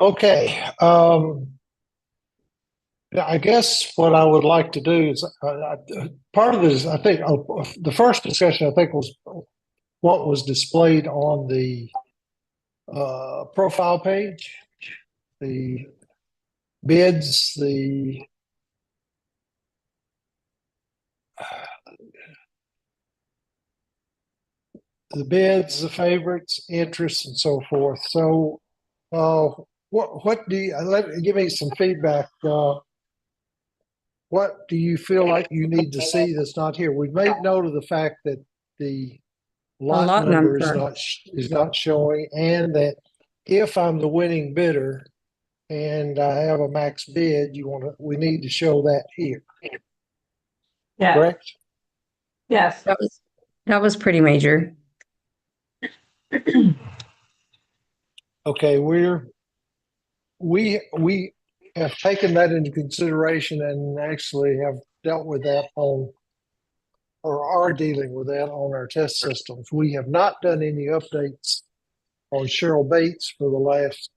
Okay. I guess what I would like to do is part of this, I think, the first discussion, I think, was what was displayed on the profile page, the bids, the favorites, interests, and so forth. So, what do you give me some feedback? What do you feel like you need to see that's not here? We've made note of the fact that the lot lot number number. is not showing, and that if I'm the winning bidder and I have a max bid, we need to show that here, Yeah, correct? yes. That was pretty major. Okay, we have taken that into consideration and actually have dealt with that on or are dealing with that on our test systems. We have not done any updates on Cheryl Bates for the last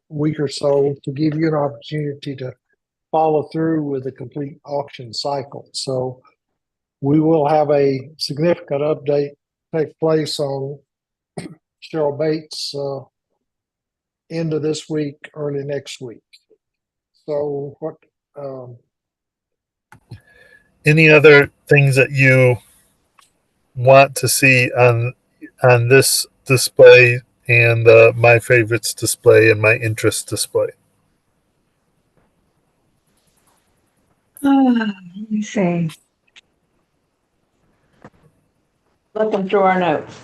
week or so to give you an opportunity to follow through with the complete auction cycle. So we will have a significant update take place on Cheryl Bates end of this week, early next week. So what? Any other things that you want to see on this display and my favorites display and my interest display? Let me see. Looking through our notes.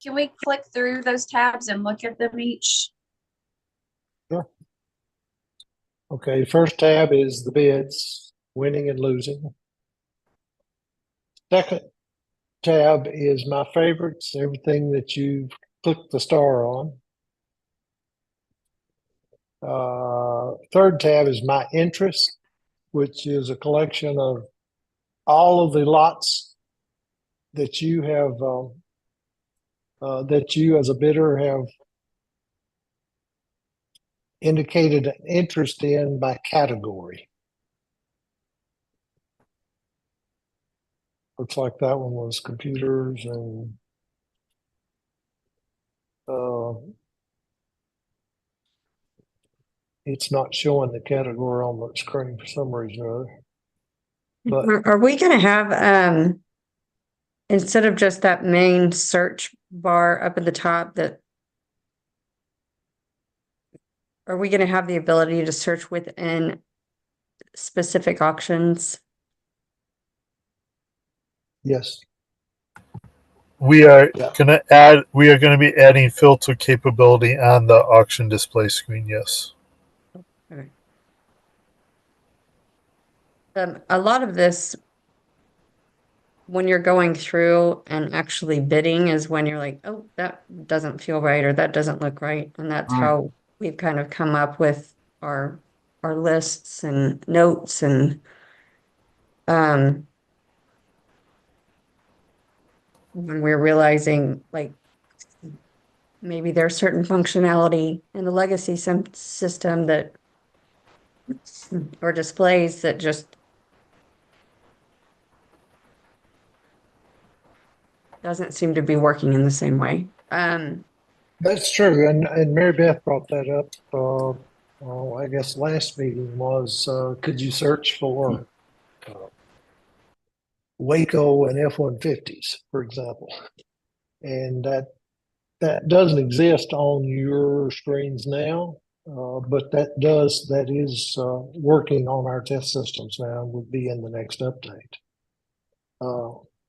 Can we click through those tabs and look at them each? Sure. Okay, first tab is the bids, winning and losing. Second tab is my favorites, everything that you've clicked the star on. Third tab is my interest, which is a collection of all of the lots that you have, that you as a bidder have indicated an interest in by category. Looks like that one was computers and it's not showing the category on the screen for some reason or other. But Are we going to have, instead of just that main search bar up at the top, are we going to have the ability to search within specific auctions? yes, We are Yeah. we are going to be adding filter capability on the auction display screen. Yes. Okay. A lot of this, when you're going through and actually bidding, is when you're like, oh, that doesn't feel right, or that doesn't look right. And that's how we've kind of come up with our lists and notes and when we're realizing like maybe there's certain functionality in the legacy system that or displays that just doesn't seem to be working in the same way. that's true. And Mary Beth brought that up. I guess last meeting was could you search for Waco and F-150s, for example, and that doesn't exist on your screens now. But that is working on our test systems now, would be in the next update.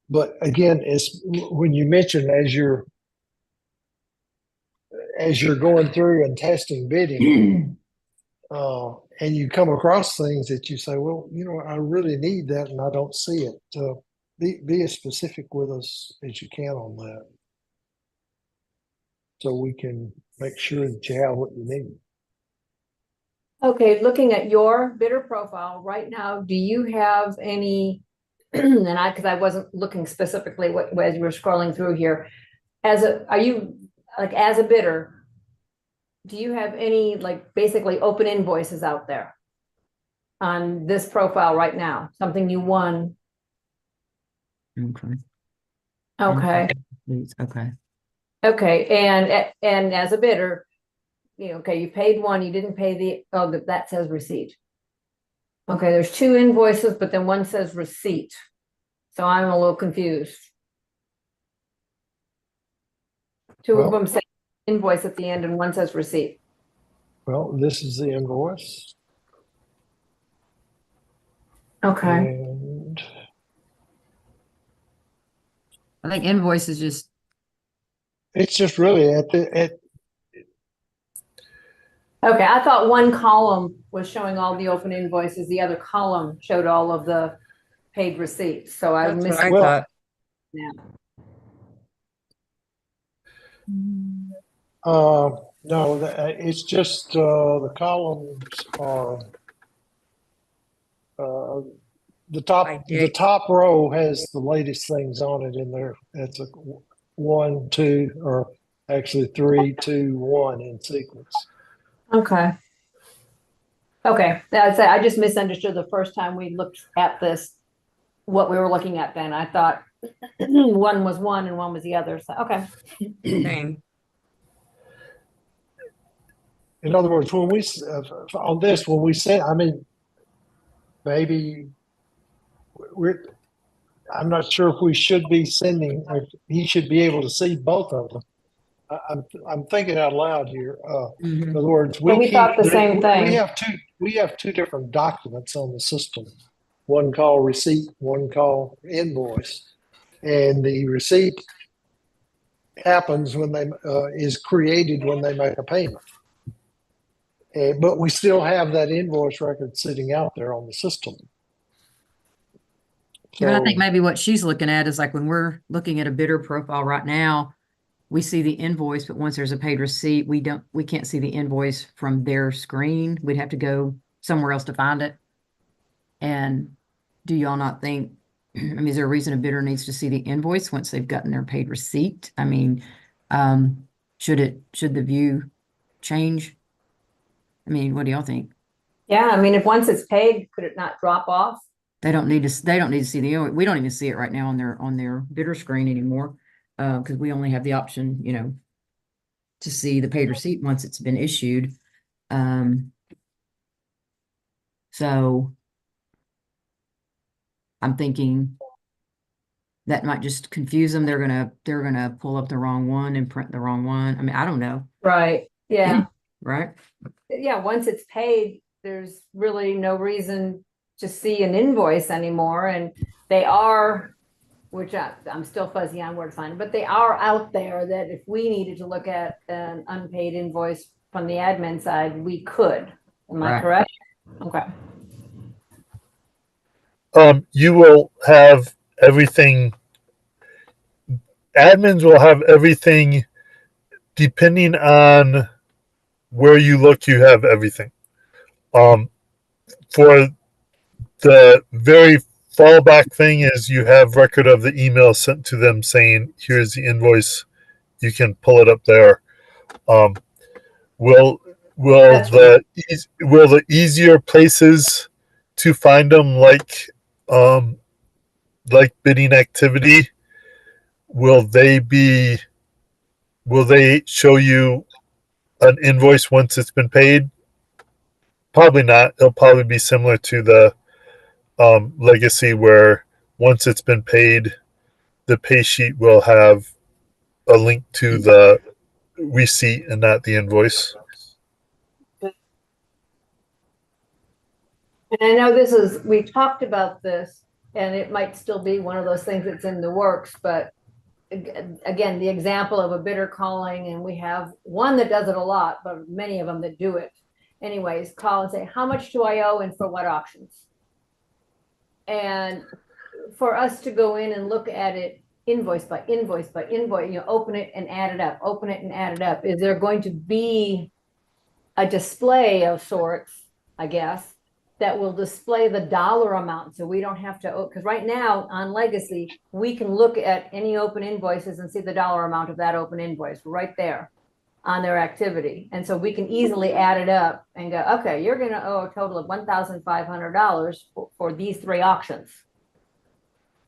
But again, it's when you mention as you're going through and testing bidding, and you come across things that you say, well, I really need that and I don't see it. Be as specific with us as you can on that, so we can make sure that you have what you need. Okay, looking at your bidder profile right now, do you have any, because I wasn't looking specifically as you were scrolling through here, as a bidder, do you have any basically open invoices out there on this profile right now? Something you won? Okay. Okay, Please, okay. okay, and as a bidder, okay, you paid one, you didn't pay that says receipt. Okay, there's two invoices, but then one says receipt. So I'm a little confused. Two of Well- them say invoice at the end and one says receipt. Well, this is the invoice, Okay, and I think invoice is just, it's just really at okay, I thought one column was showing all the open invoices, the other column showed all of the paid receipts, so I That's what missed I Well- thought. that. no, it's just the columns are the By date. top row has the latest things on it in there. It's a 1, 2, or actually 3, 2, 1 in sequence. Okay. Okay, I just misunderstood the first time we looked at this, what we were looking at then. I thought one was one and one was the other, so, okay. Same. In other words, when we on this, when we send, maybe I'm not sure if we should be sending, or he should be able to see both of them. I'm thinking out loud here. In other words, Well, we thought the same thing. We have two different documents on the system. One called receipt, one called invoice, and the receipt happens when is created when they make a payment. But we still have that invoice record sitting out there on the system. but I think So- maybe what she's looking at is like when we're looking at a bidder profile right now, we see the invoice, but once there's a paid receipt, we can't see the invoice from their screen. We'd have to go somewhere else to find it. And do y'all not think, is there a reason a bidder needs to see the invoice once they've gotten their paid receipt? Should the view change? What do y'all think? Yeah, if once it's paid, could it not drop off? They don't need to see we don't even see it right now on their bidder screen anymore. Because we only have the option, to see the paid receipt once it's been issued. So I'm thinking that might just confuse them. They're gonna pull up the wrong one and print the wrong one. I don't know, Right, yeah. right? Yeah, once it's paid, there's really no reason to see an invoice anymore, and they are, which I'm still fuzzy on where to find, but they are out there that if we needed to look at an unpaid invoice from the admin side, we could. Am I Right. correct? Okay. You will have everything. Admins will have everything depending on where you look, you have everything. For the very fallback thing is you have record of the email sent to them saying, here's the invoice. You can pull it up there. Will That's the easier places to find them, like bidding activity, will they show you an invoice once it's been paid? Probably not. It'll probably be similar to the legacy, where once it's been paid, the pay sheet will have a link to the receipt and not the invoice. And I know we talked about this, and it might still be one of those things that's in the works, but again, the example of a bidder calling, and we have one that does it a lot, but many of them that do it. Anyways, call and say, how much do I owe and for what auctions? And for us to go in and look at it invoice by invoice by invoice, open it and add it up, open it and add it up. Is there going to be a display of sorts, I guess, that will display the dollar amount so we don't have to, because right now on Legacy, we can look at any open invoices and see the dollar amount of that open invoice right there on their activity. And so we can easily add it up and go, okay, you're going to owe a total of $1,500 for these 3 auctions.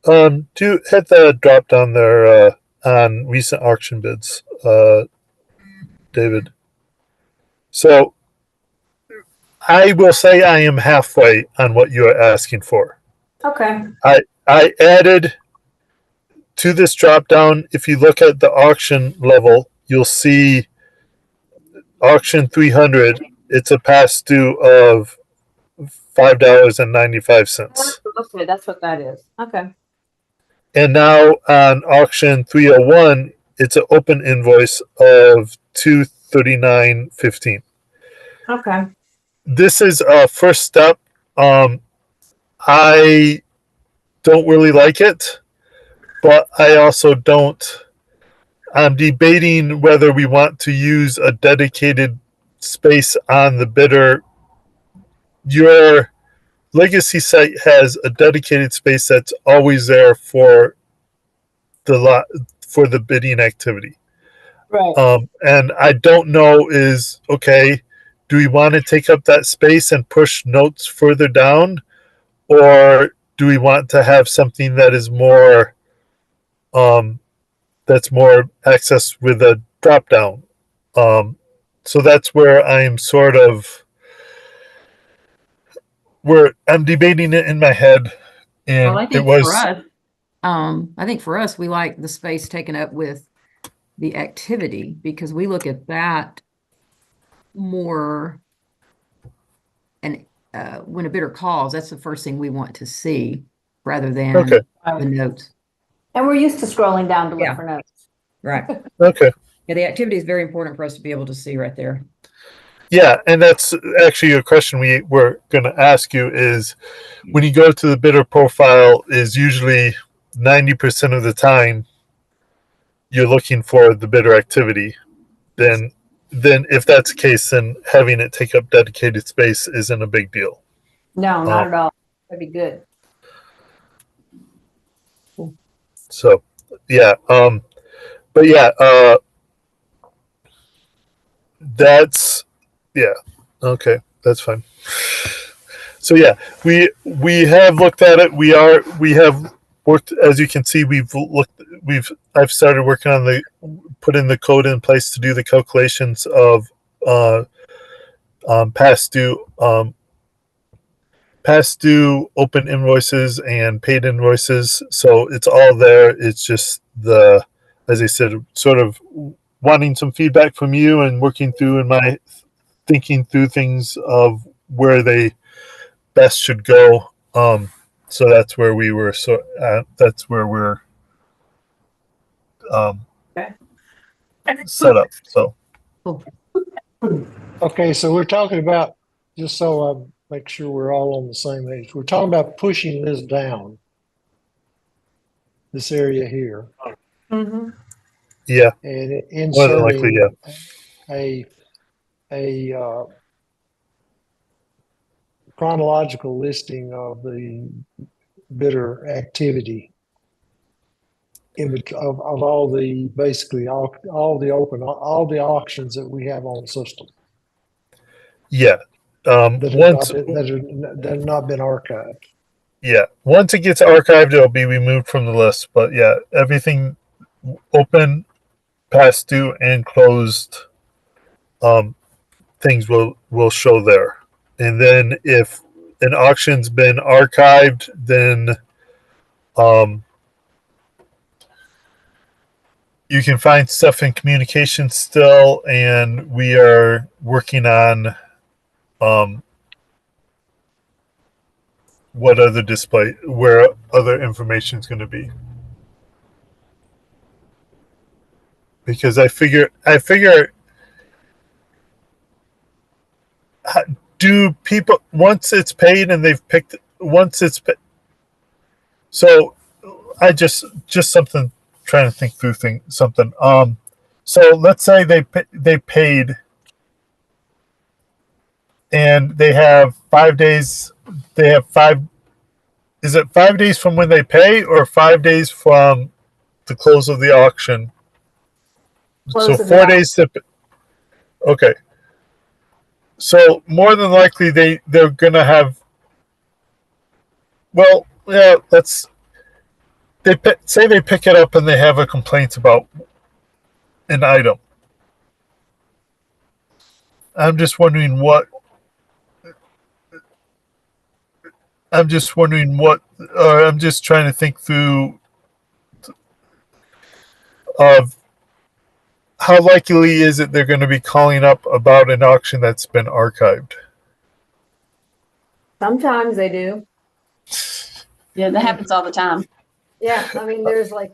Do hit the drop down there on recent auction bids, David. So I will say I am halfway on what you are asking for. Okay. I added to this drop down. If you look at the auction level, you'll see auction 300. It's a past due of $5.95. Okay, that's what that is. Okay. And now on auction 301, it's an open invoice of $239.15. Okay. This is a first step. I don't really like it, but I also don't. I'm debating whether we want to use a dedicated space on the bidder. Your legacy site has a dedicated space that's always there for the bidding activity. Right. And I don't know do we want to take up that space and push notes further down, or do we want to have something that is more that's more access with a drop down? So that's where I'm I'm debating it in my head. And Well, I think for us, we like the space taken up with the activity because we look at that more. And when a bidder calls, that's the first thing we want to see rather than Okay. the notes. And we're used to scrolling down to look Yeah. for notes. Right. Okay. Yeah, the activity is very important for us to be able to see right there. Yeah, and that's actually a question we were going to ask you is when you go to the bidder profile is usually 90% of the time you're looking for the bidder activity. Then if that's the case, then having it take up dedicated space isn't a big deal. No, not at all. That'd be good. So, yeah. But yeah, okay, that's fine. So yeah, we have looked at it. We have worked, as you can see, I've started working on putting the code in place to do the calculations of past due open invoices and paid invoices. So it's all there. It's just as I said, sort of wanting some feedback from you and working through thinking through things of where they best should go. So that's where we were. That's where we're set up. So. Okay, so we're talking about, just so I make sure we're all on the same page, we're talking about pushing this down, this area here, Mm-hmm. Yeah. and More than likely, inserting a chronological listing of the bidder activity of all the basically all the auctions that we have on the system Yeah. that have not been archived. Yeah. Once it gets archived, it'll be removed from the list. But yeah, everything open, past due, and closed things will show there. And then if an auction's been archived, then you can find stuff in communication still, and we are working on where other information is going to be. because I figure do people once it's paid and they've picked once it's so I just something trying to think through something so let's say they paid and they have 5 days they have five is it 5 days from when they pay or 5 days from the close of the auction? Close So of the 4 days to okay. So more than likely they're gonna have. Well, yeah. Say they pick it up and they have a complaint about an item. I'm just wondering what. I'm just wondering what. I'm just trying to think through of how likely is it they're going to be calling up about an auction that's been archived. Sometimes they do. Yeah, that happens all the time. Yeah, I mean, there's like,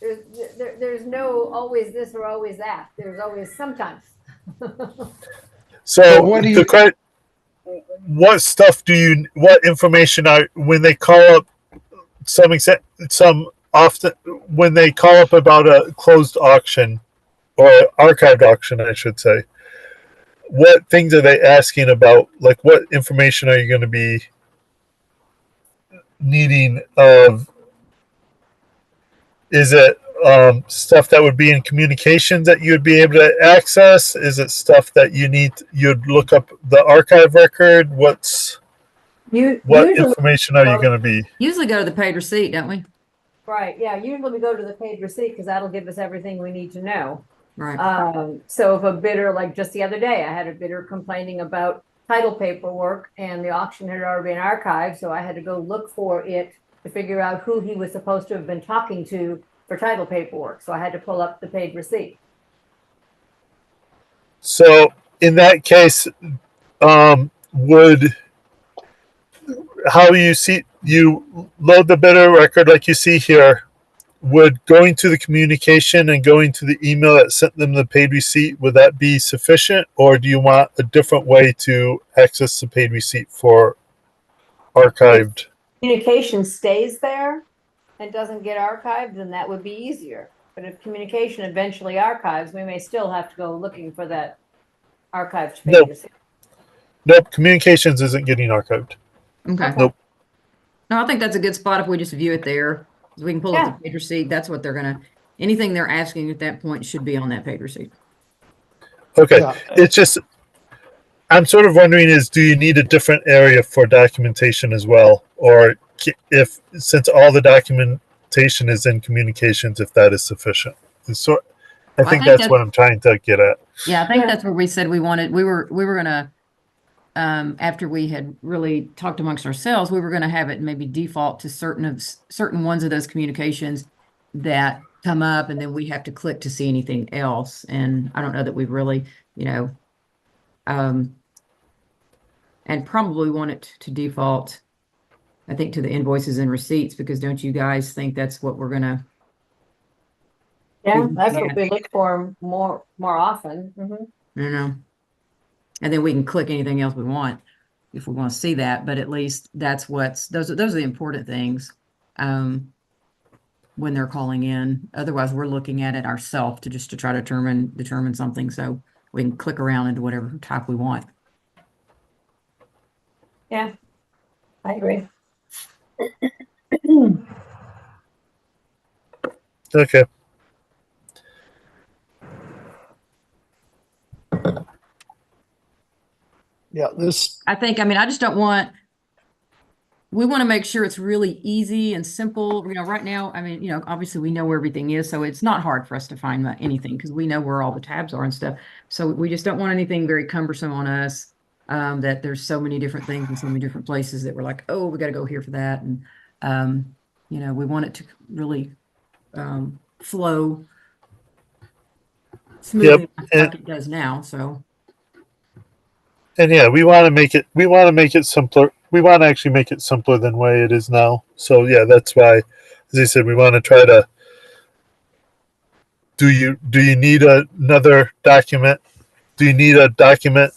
there's no always this or always that. There's always sometimes. So But what do you- what stuff do you? What information are when they call up? Some often when they call up about a closed auction or archived auction, I should say. What things are they asking about? Like, what information are you going to be needing of? Is it stuff that would be in communications that you'd be able to access? Is it stuff that you'd look up the archive record? What Usually, information are you going to be? Usually go to the paid receipt, don't we? right, yeah, usually we go to the paid receipt because that'll give us everything we need to know. Right. So if a bidder, like just the other day, I had a bidder complaining about title paperwork and the auction had already been archived, so I had to go look for it to figure out who he was supposed to have been talking to for title paperwork. So I had to pull up the paid receipt. So in that case, would how you load the bidder record like you see here? Would going to the communication and going to the email that sent them the paid receipt, would that be sufficient, or do you want a different way to access the paid receipt for archived? Communication stays there and doesn't get archived, then that would be easier. But if communication eventually archives, we may still have to go looking for that archived paid receipt. Nope, communications isn't getting archived. Okay. Nope. No, I think that's a good spot if we just view it there. So we can pull up the paid receipt. That's what anything they're asking at that point should be on that paid receipt. Okay. Yeah. It's just, I'm sort of wondering do you need a different area for documentation as well? Or since all the documentation is in communications, if that is sufficient. So I think that's what I'm trying to get at. Yeah, I think that's where we said we were going to, after we had really talked amongst ourselves, we were going to have it maybe default to certain ones of those communications that come up, and then we have to click to see anything else. And I don't know that we've really, and probably want it to default, I think, to the invoices and receipts, because don't you guys think that's what we're going to? Yeah, that's what we look for more often. I don't know. And then we can click anything else we want if we want to see that, but at least those are the important things when they're calling in. Otherwise, we're looking at it ourselves to try to determine something, so we can click around into whatever type we want. Yeah, I agree. Okay. Yeah, I just don't want, we want to make sure it's really easy and simple. Right now, obviously we know where everything is, so it's not hard for us to find anything because we know where all the tabs are and stuff. So we just don't want anything very cumbersome on us, that there's so many different things in so many different places that we're like, oh, we got to go here for that. And, we want it to really flow smoothly like it does now. So. And yeah, we want to make it simpler. We want to actually make it simpler than the way it is now. So yeah, that's why, as I said, we want to try to do you need another document? Do you need a document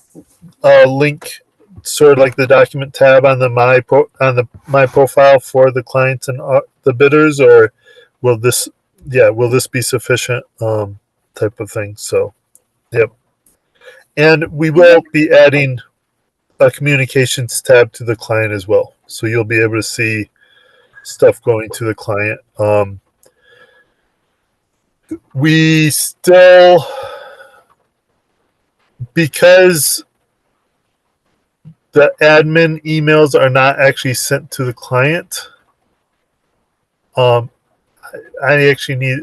link, sort of like the document tab on the my profile for the clients and the bidders, or will this be sufficient type of thing? So, yep. And we will be adding a communications tab to the client as well, so you'll be able to see stuff going to the client. We still, because the admin emails are not actually sent to the client. I need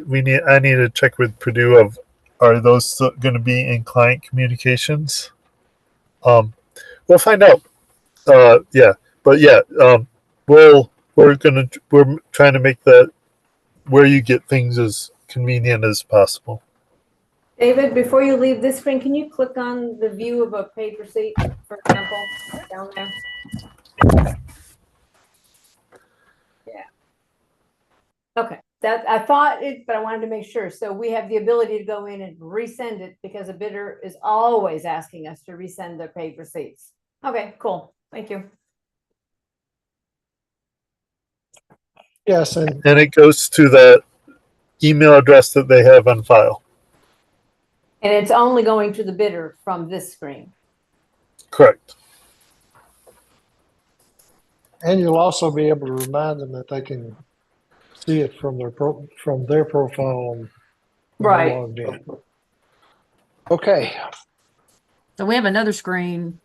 to check with Purdue of, are those going to be in client communications? We'll find out. Yeah, but yeah, we're trying to make where you get things as convenient as possible. David, before you leave this screen, can you click on the view of a paid receipt, for example, down there? Yeah. Okay, that I thought it, but I wanted to make sure. So we have the ability to go in and resend it because a bidder is always asking us to resend their paid receipts. Okay, cool. Thank you. Yes, and And it goes to the email address that they have on file. And it's only going to the bidder from this screen. Correct. and you'll also be able to remind them that they can see it from their profile when they're Right. logged in. Okay. So we have another screen,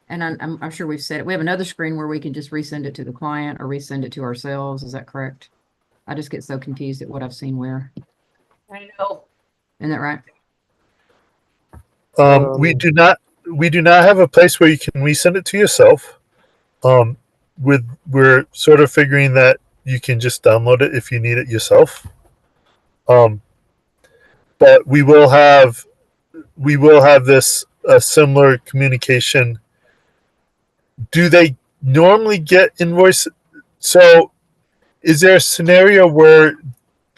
and I'm sure we've said it. We have another screen where we can just resend it to the client or resend it to ourselves. Is that correct? I just get so confused at what I've seen where. I know. Isn't that right? We do not have a place where you can resend it to yourself. We're sort of figuring that you can just download it if you need it yourself. But we will have this similar communication. Do they normally get invoice? So is there a scenario where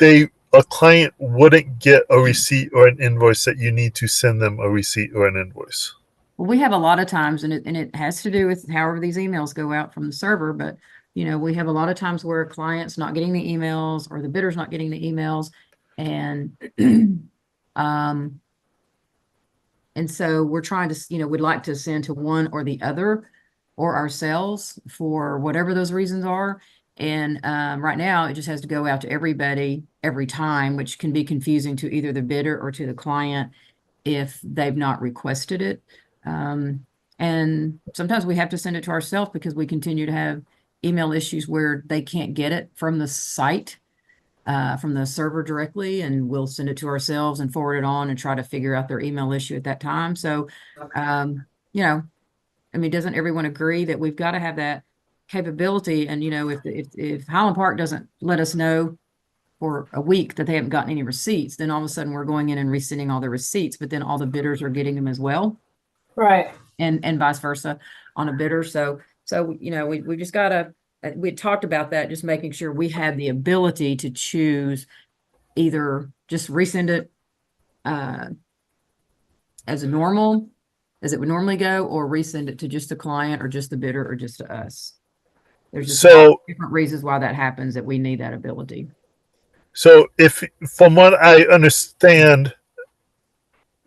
a client wouldn't get a receipt or an invoice that you need to send them a receipt or an invoice? Well, we have a lot of times, and it has to do with however these emails go out from the server, but we have a lot of times where a client's not getting the emails or the bidder's not getting the emails. And and so we're trying to, we'd like to send to one or the other or ourselves for whatever those reasons are. And right now it just has to go out to everybody every time, which can be confusing to either the bidder or to the client if they've not requested it. And sometimes we have to send it to ourselves because we continue to have email issues where they can't get it from the site, from the server directly, and we'll send it to ourselves and forward it on and try to figure out their email issue at that time. So, doesn't everyone agree that we've got to have that capability? And, if Highland Park doesn't let us know for a week that they haven't gotten any receipts, then all of a sudden we're going in and resending all the receipts, but then all the bidders are getting them as well. Right. And vice versa on a bidder. So we just gotta, we talked about that, just making sure we have the ability to choose either just resend it as it would normally go, or resend it to just the client or just the bidder or just to us. There's just different reasons why that happens, that we need that ability. So if, from what I understand,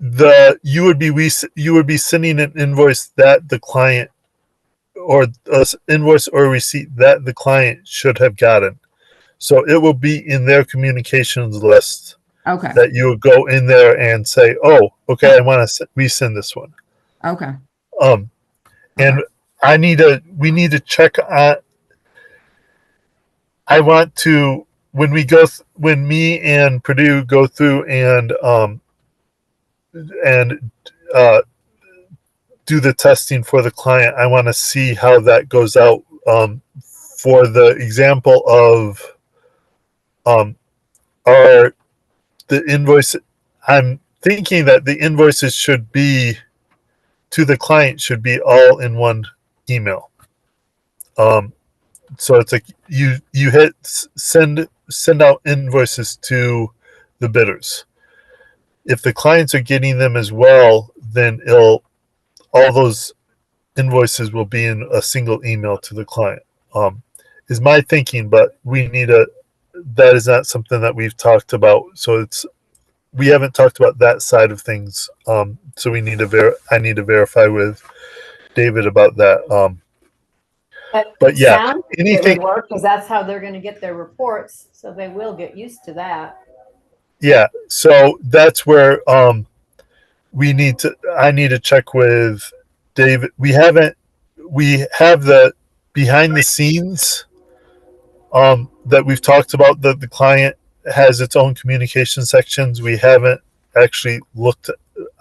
you would be sending an invoice that the client, or invoice or receipt that the client should have gotten. So it will be in their communications list. Okay. That you would go in there and say, "Oh, okay, I want to resend this one." Okay. And we need to check on. I want to, when me and Purdue go through and do the testing for the client, I want to see how that goes out. For the example of the invoice, I'm thinking that the invoices should be to the client should be all in one email. So it's like you hit send out invoices to the bidders. if the clients are getting them as well, then all those invoices will be in a single email to the client. Is my thinking, but that is not something that we've talked about. So we haven't talked about that side of things. So I need to verify with David about that. But yeah, Sounds like it anything. would work because that's how they're going to get their reports. So they will get used to that. Yeah. So that's where I need to check with David. We have the behind the scenes that we've talked about, that the client has its own communication sections. We haven't actually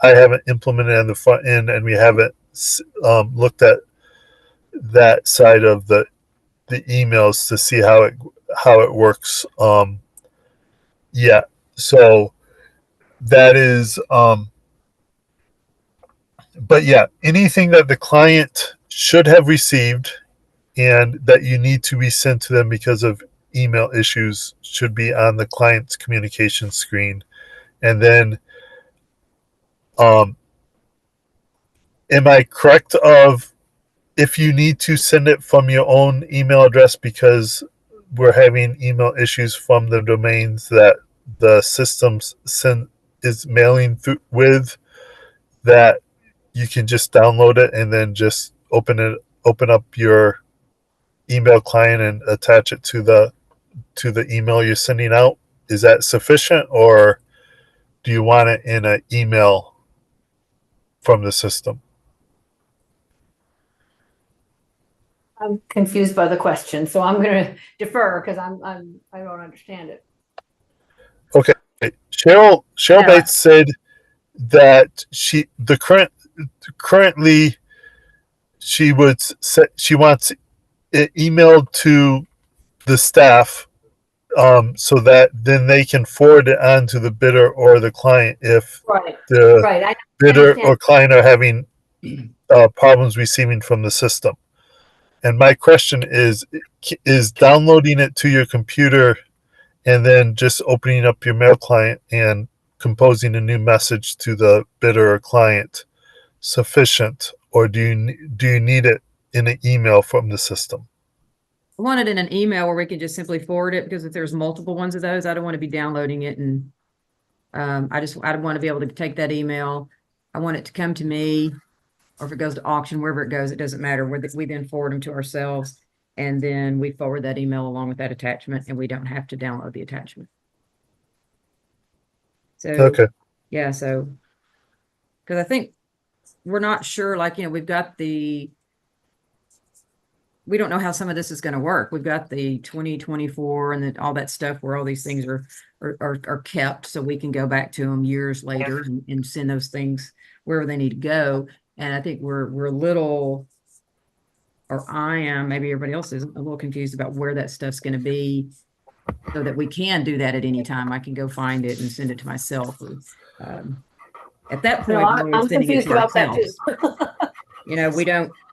I haven't implemented on the front end, and we haven't looked at that side of the emails to see how it works. Yeah. So that is but yeah, anything that the client should have received and that you need to be sent to them because of email issues should be on the client's communication screen. And then am I correct of, if you need to send it from your own email address because we're having email issues from the domains that the system is mailing through with, that you can just download it and then just open up your email client and attach it to the email you're sending out? Is that sufficient, or do you want it in an email from the system? I'm confused by the question, so I'm going to defer because I don't understand it. Okay. Cheryl Bates said that currently she wants it emailed to the staff, so that then they can forward it on to the bidder or the client if the bidder or client are having problems receiving from the system. And my question is downloading it to your computer and then just opening up your mail client and composing a new message to the bidder or client sufficient, or do you need it in an email from the system? I want it in an email where we can just simply forward it, because if there's multiple ones of those, I don't want to be downloading it. And I want to be able to take that email. I want it to come to me, or if it goes to auction, wherever it goes, it doesn't matter. We then forward them to ourselves, and then we forward that email along with that attachment, and we don't have to download the attachment. So, Okay. Yeah. So, because I think we're not sure, like, we've got we don't know how some of this is going to work. We've got the 2024 and all that stuff where all these things are kept, so we can go back to them years later and send those things wherever they need to go. And I think we're a little, or I am, maybe everybody else is a little confused about where that stuff's going to be, so that we can do that at any time. I can go find it and send it to myself. At that point, I'm confused about that too.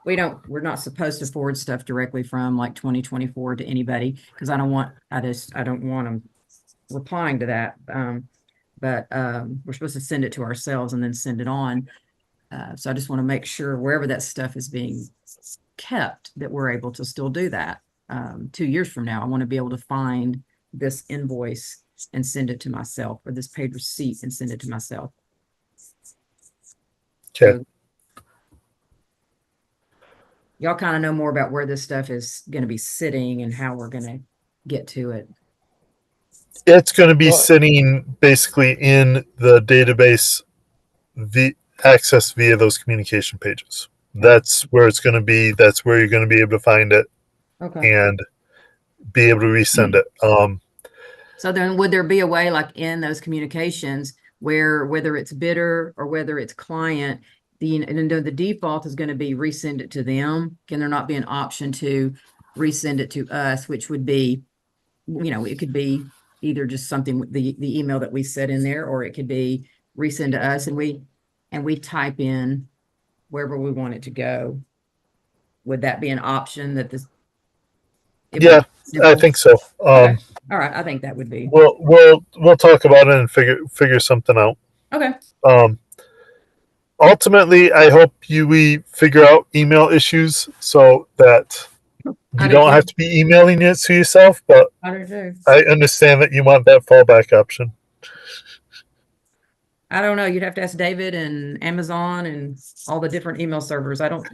We're not supposed to forward stuff directly from like 2024 to anybody, because I don't want them replying to that. But we're supposed to send it to ourselves and then send it on. So I just want to make sure wherever that stuff is being kept, that we're able to still do that. 2 years from now, I want to be able to find this invoice and send it to myself, or this paid receipt and send it to myself. Okay. So, y'all kind of know more about where this stuff is going to be sitting and how we're going to get to it. It's going to be sitting basically in the database, accessed via those communication pages. That's where it's going to be. That's where you're going to be able to find it. Okay. And be able to resend it. So then would there be a way, like in those communications, where whether it's bidder or whether it's client, the default is going to be resend it to them? Can there not be an option to resend it to us, which would be, it could be either just something with the email that we set in there, or it could be resend to us, and we type in wherever we want it to go. Would that be an option that this? Yeah, I think so. Okay. All right, I think that would be. We'll talk about it and figure something out. Okay. Ultimately, I hope we figure out email issues so that I you do don't too. have to be emailing it to yourself, but I do too. I understand that you want that fallback option. I don't know. You'd have to ask David and Amazon and all the different email servers. I don't,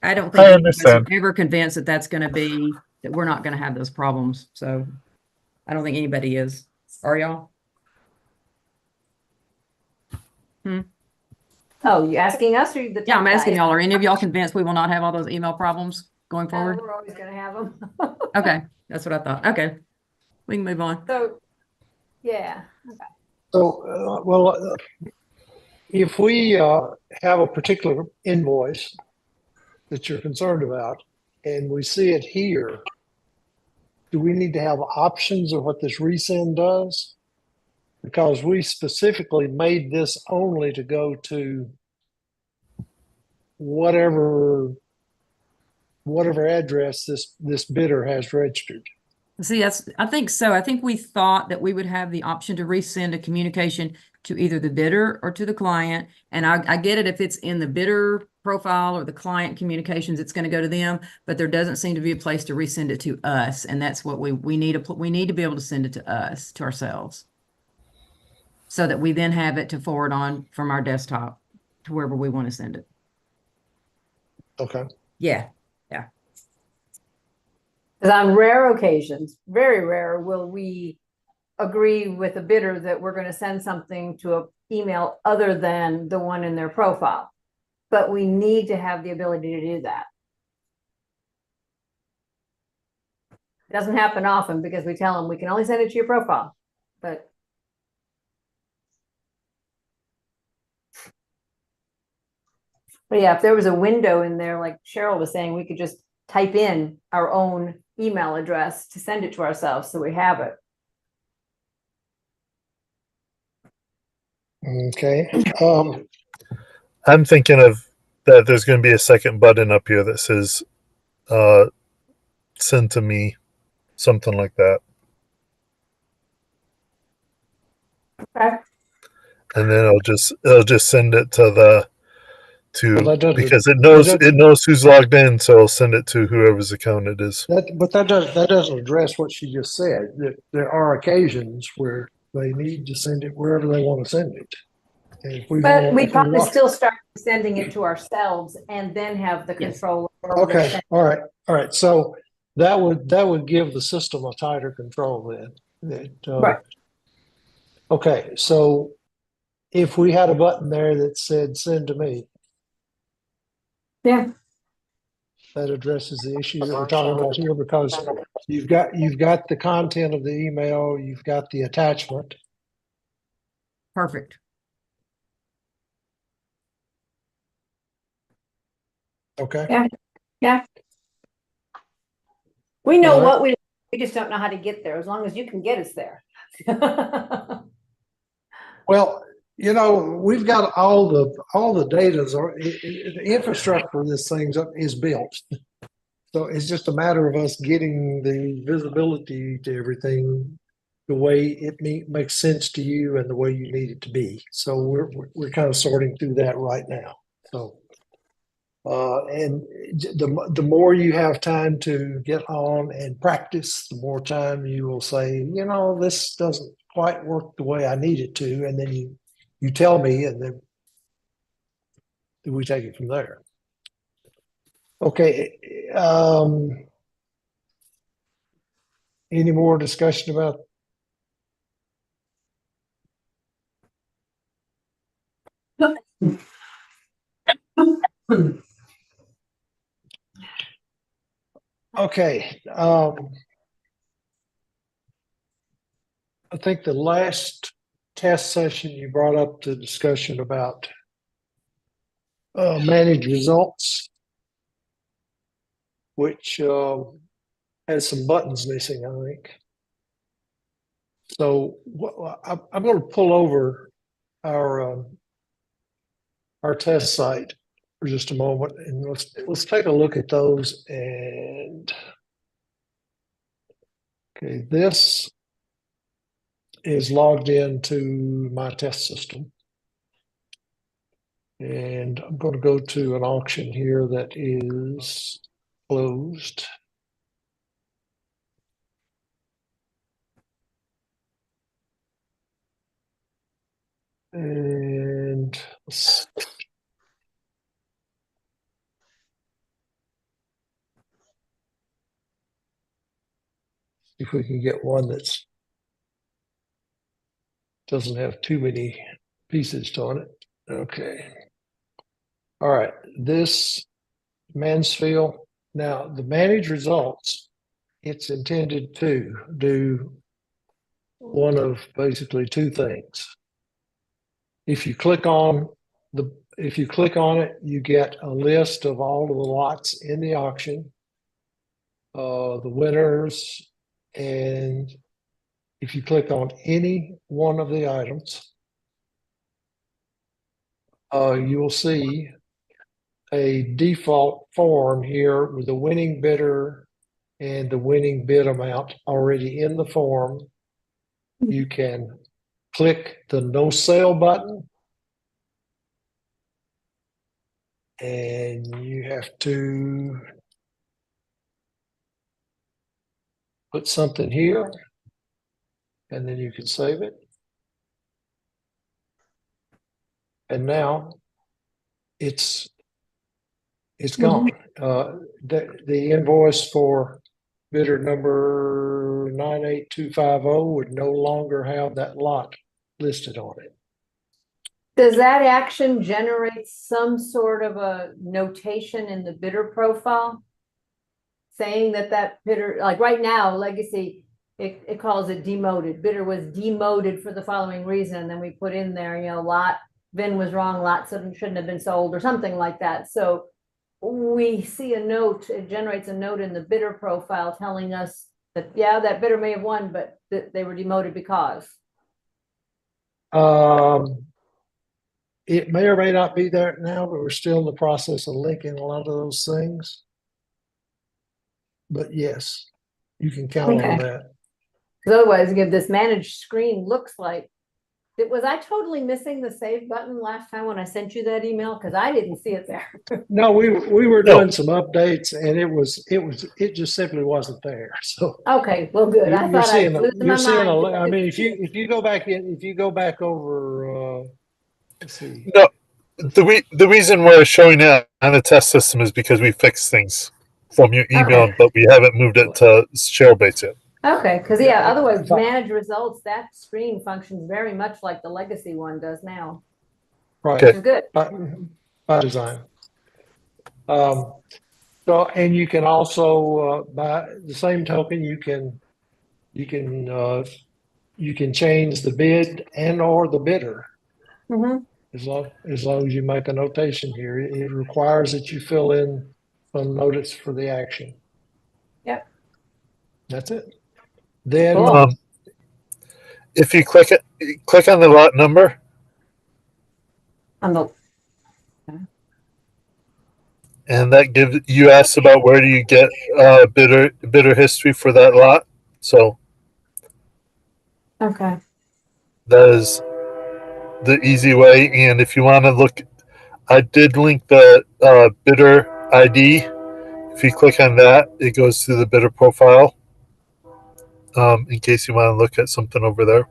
I don't think I any of us are understand. ever convinced that that's going to be, that we're not going to have those problems. So I don't think anybody is. Are y'all? Oh, you asking us or the? Yeah, I'm tech asking guys? y'all, are any of y'all convinced we will not have all those email problems going forward? We're always gonna have them. Okay, that's what I thought. Okay, we can move on. So, yeah, So, if we have a particular invoice that you're concerned about and we see it here, do we need to have options of what this resend does? Because we specifically made this only to go to whatever address this bidder has registered. See, I think so. I think we thought that we would have the option to resend a communication to either the bidder or to the client. And I get it if it's in the bidder profile or the client communications, it's going to go to them, but there doesn't seem to be a place to resend it to us. And that's what we need we need to be able to send it to us, to ourselves. So that we then have it to forward on from our desktop to wherever we want to send it. Okay. Yeah. because on rare occasions, very rare, will we agree with a bidder that we're gonna send something to a email other than the one in their profile. But we need to have the ability to do that. It doesn't happen often because we tell them we can only send it to your profile, but. But yeah, if there was a window in there, like Cheryl was saying, we could just type in our own email address to send it to ourselves, so we have it. Okay. I'm thinking of that there's going to be a second button up here that says send to me, something like that. Okay. And then it'll just send it to Well, that doesn't- because it that knows who's logged in, so it'll send it to whoever's account it is. that doesn't address what she just said. That there are occasions where they need to send it wherever they want to send it. And if we But want, we if we probably want, still start sending it to ourselves and then have the Yes. control. over where we okay, send- all right. So that would give the system a tighter control then. Right. Okay, so if we had a button there that said "Send to me," Yeah, that addresses the issue that we're talking about here because you've got the content of the email, you've got the attachment. Perfect. Okay. yeah. We know All right. what we just don't know how to get there, as long as you can get us there. Well, we've got all the data, the infrastructure for this thing is built. So it's just a matter of us getting the visibility to everything the way it makes sense to you and the way you need it to be. So we're kind of sorting through that right now. So and the more you have time to get on and practice, the more time you will say, this doesn't quite work the way I need it to, and then you tell me, and then we take it from there. Okay. Any more discussion about? Okay. I think the last test session you brought up the discussion about managed results, which has some buttons missing, I think. So I'm going to pull over our test site for just a moment, and let's take a look at those. And okay, this is logged into my test system. And I'm going to go to an auction here that is closed. And let's see if we can get one that's doesn't have too many pieces on it. Okay. All right. This Mansfield. Now, the managed results, it's intended to do one of basically two things. If you click on it, you get a list of all of the lots in the auction, the winners, and if you click on any one of the items, you will see a default form here with the winning bidder and the winning bid amount already in the form. You can click the no sale button and you have to put something here and then you can save it. And now it's gone. The invoice for bidder number 98250 would no longer have that lot listed on it. Does that action generate some sort of a notation in the bidder profile? Saying that bidder, like right now, Legacy, it calls it demoted. Bidder was demoted for the following reason. And then we put in there, you know, lot, VIN was wrong, lot shouldn't have been sold or something like that. So we see a note, it generates a note in the bidder profile telling us that, yeah, that bidder may have won, but they were demoted because. It may or may not be there now, but we're still in the process of linking a lot of those things. But yes, you can count on that. Because otherwise, again, this managed screen looks like, was I totally missing the save button last time when I sent you that email? Because I didn't see it there. No, we were doing some updates and it just simply wasn't there. So okay, well, good. I thought I was losing my mind. I mean, if you go back over, let's see. No, the reason we're showing it on the test system is because we fixed things from your email, Okay. but we haven't moved it to ShareBase yet. Okay, because yeah, otherwise manage results, that screen functions very much like the legacy one does now. Right. Which is good. By design. So, and you can also, by the same token, you can change the bid and or the bidder. As long as you make a notation here, it requires that you fill in some notice for the action. Yep. That's it. Then Cool. If you click on the lot number, On the and that gives you asked about where do you get bidder history for that lot. So okay. that is the easy way. And if you want to look, I did link the bidder ID. If you click on that, it goes to the bidder profile. In case you want to look at something over there.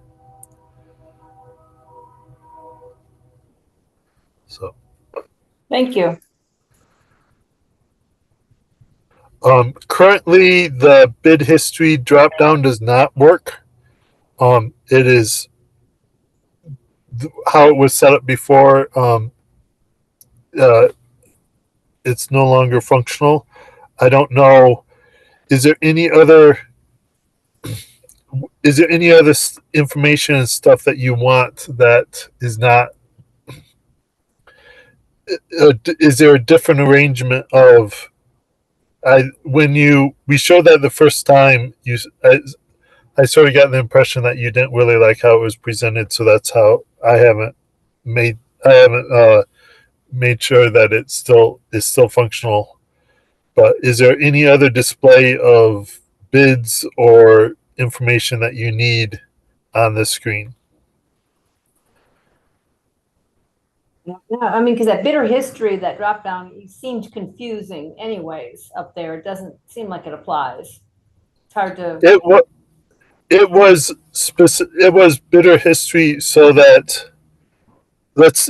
So Thank you. Currently, the bid history drop down does not work. It is how it was set up before. It's no longer functional. I don't know. Is there any other information and stuff that you want that is not? Is there a different arrangement of? We showed that the first time, I sort of got the impression that you didn't really like how it was presented, so that's how I haven't made sure that it is still functional. But is there any other display of bids or information that you need on the screen. Yeah, I mean, because that bidder history, that drop down, it seemed confusing anyways up there. It doesn't seem like it applies. It's hard to, It was bidder history so that let's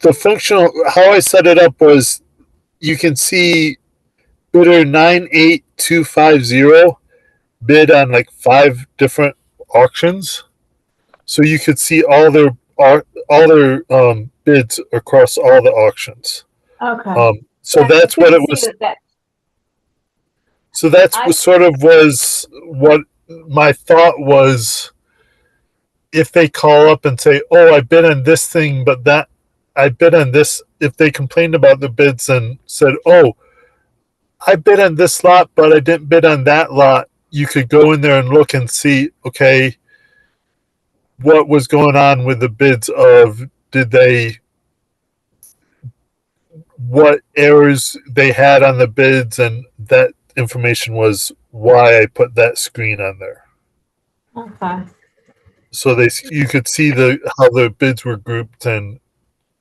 the functional how I set it up was you can see bidder 98250 bid on like 5 different auctions, so you could see all their bids across all the auctions. okay. So Yeah, that's I what it couldn't see was. that. So that's I- what sort of was what my thought was. If they call up and say, "Oh, I bid on this thing, but that I bid on this," if they complained about the bids and said, "Oh, I bid on this lot, but I didn't bid on that lot," you could go in there and look and see, okay, what was going on with the bids of did they what errors they had on the bids, and that information was why I put that screen on there. Okay. So you could see how the bids were grouped and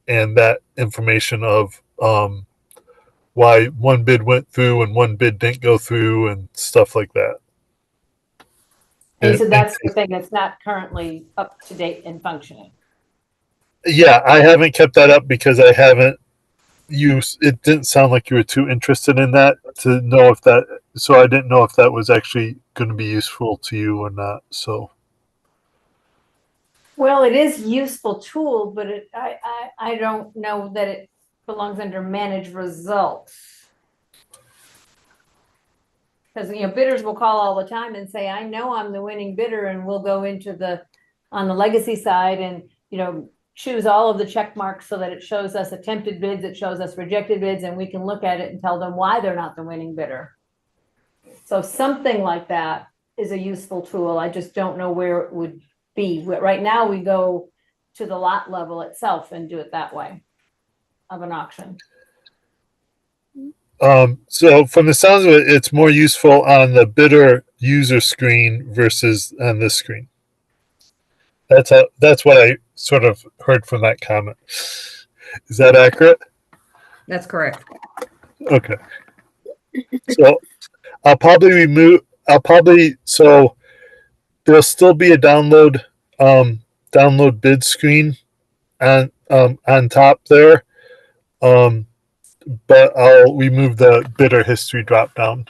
that information of why one bid went through and one bid didn't go through and stuff like that. And so that's the thing that's not currently up to date and functioning. Yeah, I haven't kept that up because I haven't used. It didn't sound like you were too interested in that to know if that. So I didn't know if that was actually going to be useful to you or not. So. Well, it is a useful tool, but I don't know that it belongs under manage results. Because, bidders will call all the time and say, I know I'm the winning bidder, and we'll go into on the legacy side and, choose all of the check marks so that it shows us attempted bids, it shows us rejected bids, and we can look at it and tell them why they're not the winning bidder. So something like that is a useful tool. I just don't know where it would be. Right now, we go to the lot level itself and do it that way of an auction. So from the sounds of it, it's more useful on the bidder user screen versus on this screen. That's what I sort of heard from that comment. Is that accurate? That's correct. Okay. So so there'll still be a download bid screen on top there. But I'll remove the bidder history drop down.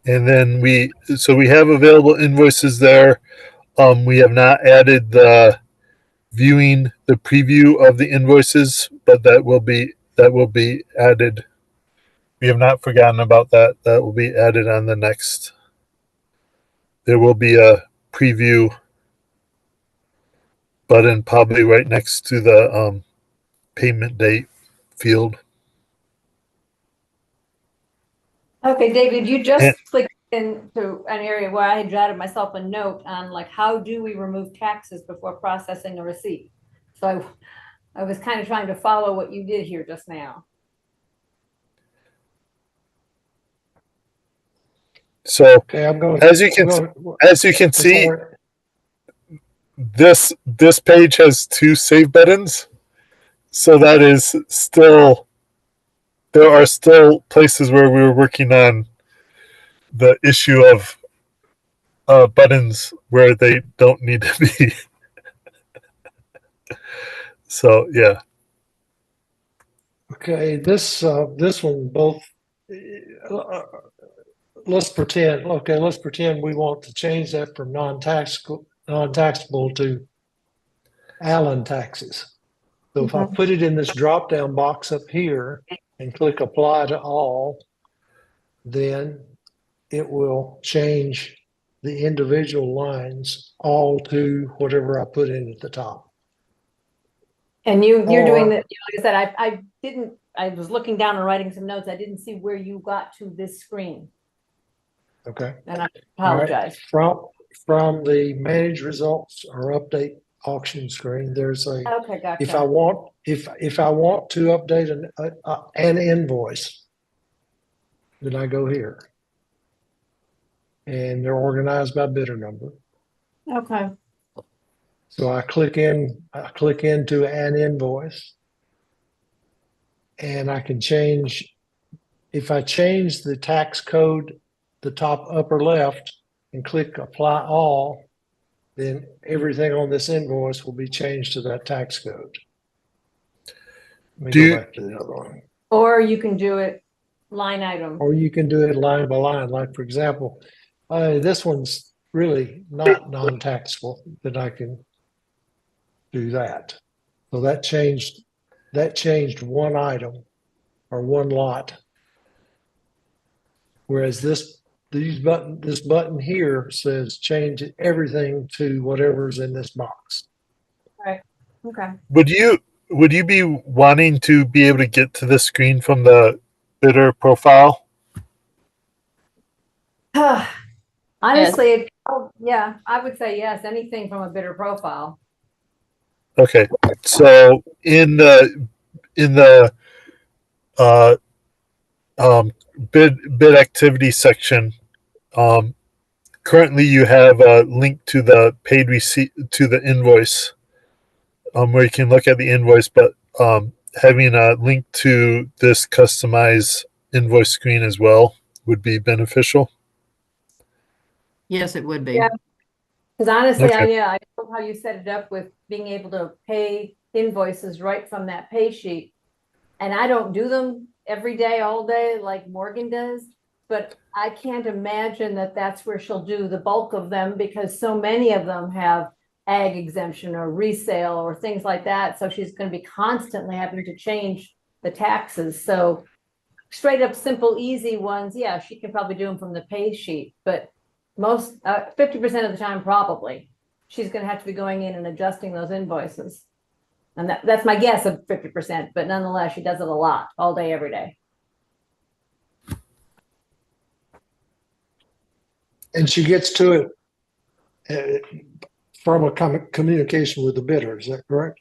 And then we have available invoices there. We have not added the preview of the invoices, but that will be added. We have not forgotten about that. That will be added on the next. There will be a preview button probably right next to the payment date field. Okay, David, you just clicked into an area where I had jotted myself a note on how do we remove taxes before processing a receipt? So I was kind of trying to follow what you did here just now. So Okay, I'm going. as you can see, this page has 2 save buttons. So that is still, there are still places where we were working on the issue of buttons where they don't need to be. So yeah. Okay, this one both. Let's pretend. Okay, let's pretend we want to change that from non-taxable to Allen taxes. So if I put it in this drop-down box up here and click apply to all, then it will change the individual lines all to whatever I put in at the top. And you're doing that. Like I said, I was looking down and writing some notes. I didn't see where you got to this screen. Okay. And I apologize. Right. From the manage results or update auction screen, there's a, Okay, if I gotcha. want, if I want to update an invoice, then I go here. And they're organized by bidder number. Okay. So I click into an invoice. And I can change, if I change the tax code, the top upper left, and click apply all, then everything on this invoice will be changed to that tax code. Let me Do go you- back to the other one. Or you can do it line item. Or you can do it line by line, like for example, this one's really not non-taxable, that I can do that. So that changed one item or one lot. Whereas this button here says change everything to whatever's in this box. Okay. would you be wanting to be able to get to the screen from the bidder profile? Honestly, yeah, I would say yes, anything from a bidder profile. Okay, so in the uh, bid activity section, currently you have a link to the paid receipt to the invoice, where you can look at the invoice, but having a link to this customized invoice screen as well would be beneficial. Yes, it would be. Yeah. Because honestly, Okay. I love how you set it up with being able to pay invoices right from that pay sheet. And I don't do them every day, all day, like Morgan does. But I can't imagine that that's where she'll do the bulk of them, because so many of them have ag exemption or resale or things like that. So she's going to be constantly having to change the taxes. So straight up, simple, easy ones, yeah, she can probably do them from the pay sheet. But most 50% of the time, probably she's going to have to be going in and adjusting those invoices. And that's my guess of 50%, but nonetheless, she does it a lot, all day, every day. And she gets to it from a communication with the bidder. Is that correct?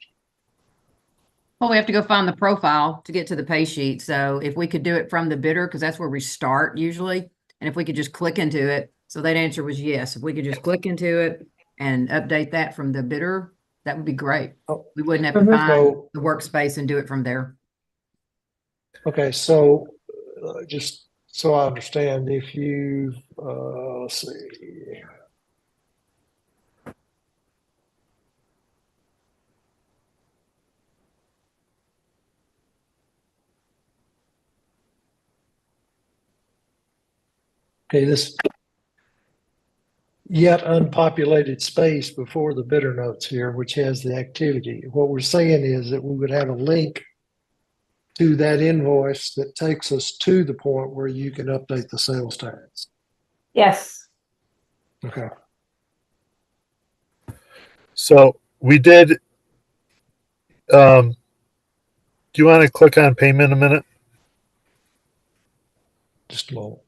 Well, we have to go find the profile to get to the pay sheet. So if we could do it from the bidder, because that's where we start usually. And if we could just click into it. So that answer was yes. If we could just click into it and update that from the bidder, that would be great. Oh. We wouldn't have to Mhm. find So, the workspace and do it from there. okay, so just so I understand, if you, let's see. Okay, this yet unpopulated space before the bidder notes here, which has the activity. What we're saying is that we would have a link to that invoice that takes us to the point where you can update the sales tax. Yes. Okay. So we did. Do you want to click on payment a minute? Just a moment.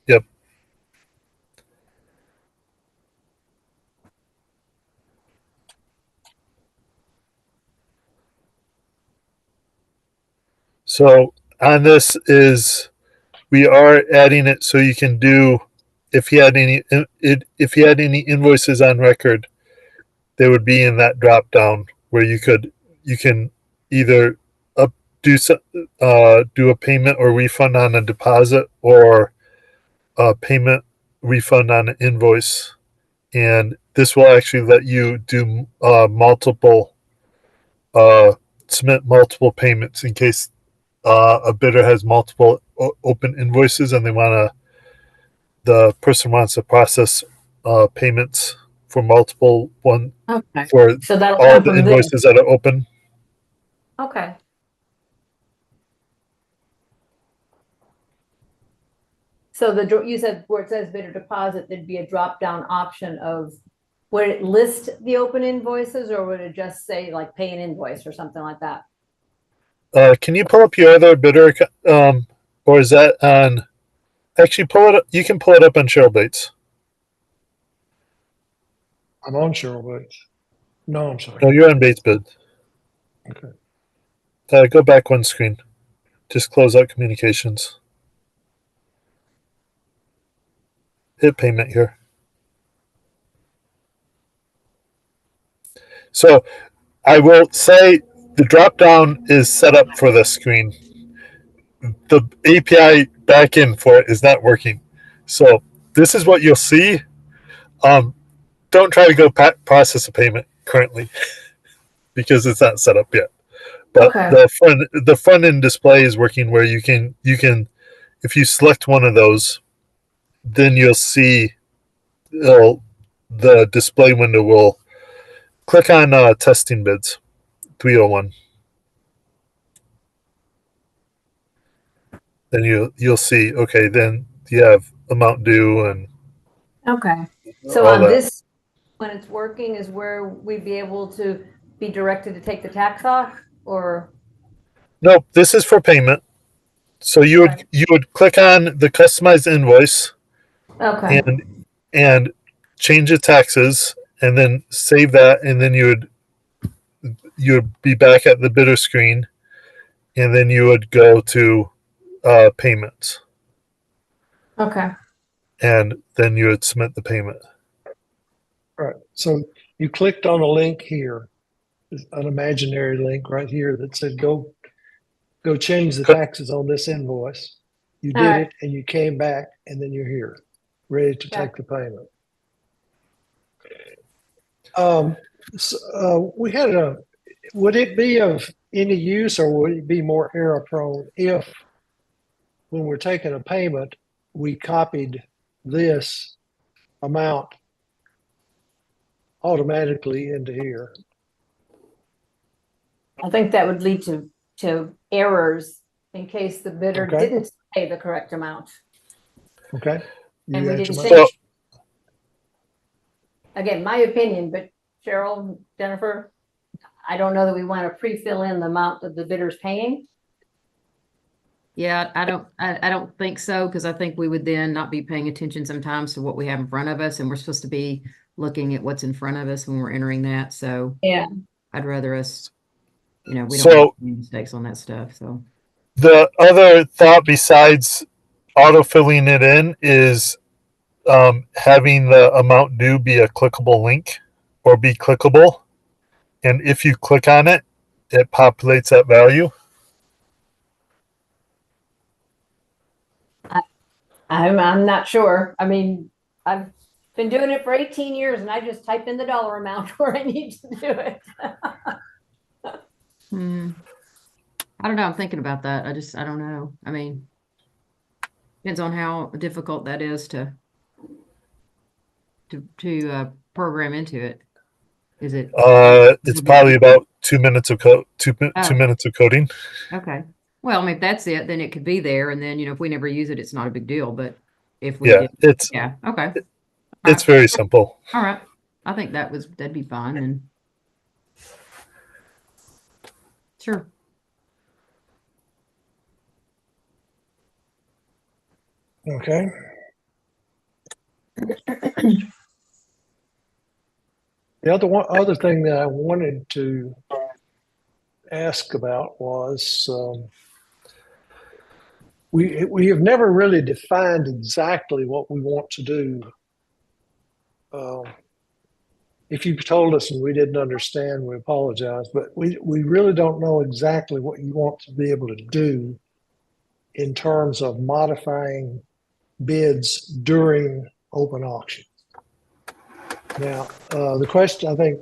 Yep. So on this is we are adding it so you can do if you had any invoices on record, they would be in that drop down where you can either do a payment or refund on a deposit or a payment refund on an invoice, and this will actually let you do submit multiple payments in case a bidder has multiple open invoices and the person wants to process payments for multiple Okay. for So that'll all come the from this. invoices that are open. Okay. So you said where it says bidder deposit, there'd be a drop down option of would it list the open invoices, or would it just say like pay an invoice or something like that? Can you pull up your other bidder, or is that on? Actually, pull it up. You can pull it up on ShareBates. I'm on ShareBates. No, I'm sorry. No, you're on base bid. Okay. Go back one screen. Just close out communications. Hit payment here. So I will say the drop down is set up for this screen. The API backend for it is not working. So this is what you'll see. Don't try to go process a payment currently because it's not set up yet. But Okay. the front end display is working where you can if you select one of those, then you'll see the display window will click on testing bids 301. Then you'll see, okay, then you have amount due and Okay. So all on that. this, when it's working, is where we'd be able to be directed to take the tax off, or? Nope, this is for payment. So you would click on the customized invoice Okay. and change the taxes and then save that, and then you would be back at the bidder screen, and then you would go to payments, Okay. and then you would submit the payment. All right. So you clicked on a link here, an imaginary link right here that said go change the taxes on this invoice. You All did right. it and you came back and then you're here, ready to Yeah. take the payment. We had would it be of any use or would it be more error prone if when we're taking a payment, we copied this amount automatically into here? I think that would lead to errors in case the bidder Okay. didn't pay the correct amount. Okay. You And we got didn't your change. money? Again, my opinion, but Cheryl, Jennifer, I don't know that we want to pre-fill in the amount that the bidder's paying. Yeah, I don't think so, because I think we would then not be paying attention sometimes to what we have in front of us, and we're supposed to be looking at what's in front of us when we're entering that. So Yeah. I'd rather us, we don't So- make any mistakes on that stuff. So The other thought besides auto-filling it in is having the amount due be a clickable link or be clickable. And if you click on it, it populates that value. I'm not sure. I mean, I've been doing it for 18 years and I just type in the dollar amount where I need to do it. I don't know. I'm thinking about that. I don't know. I mean, depends on how difficult that is to program into it. Is it It's probably about 2 minutes of code. Two Oh. minutes of coding. okay? Well, I mean, if that's it, then it could be there, and then if we never use it, it's not a big deal. But if we Yeah, did, it's yeah, okay, it's very simple. all right. I think that'd be fine, and sure. Okay. The other thing that I wanted to ask about was we have never really defined exactly what we want to do. If you've told us and we didn't understand, we apologize, but we really don't know exactly what you want to be able to do in terms of modifying bids during open auction. Now, the question, I think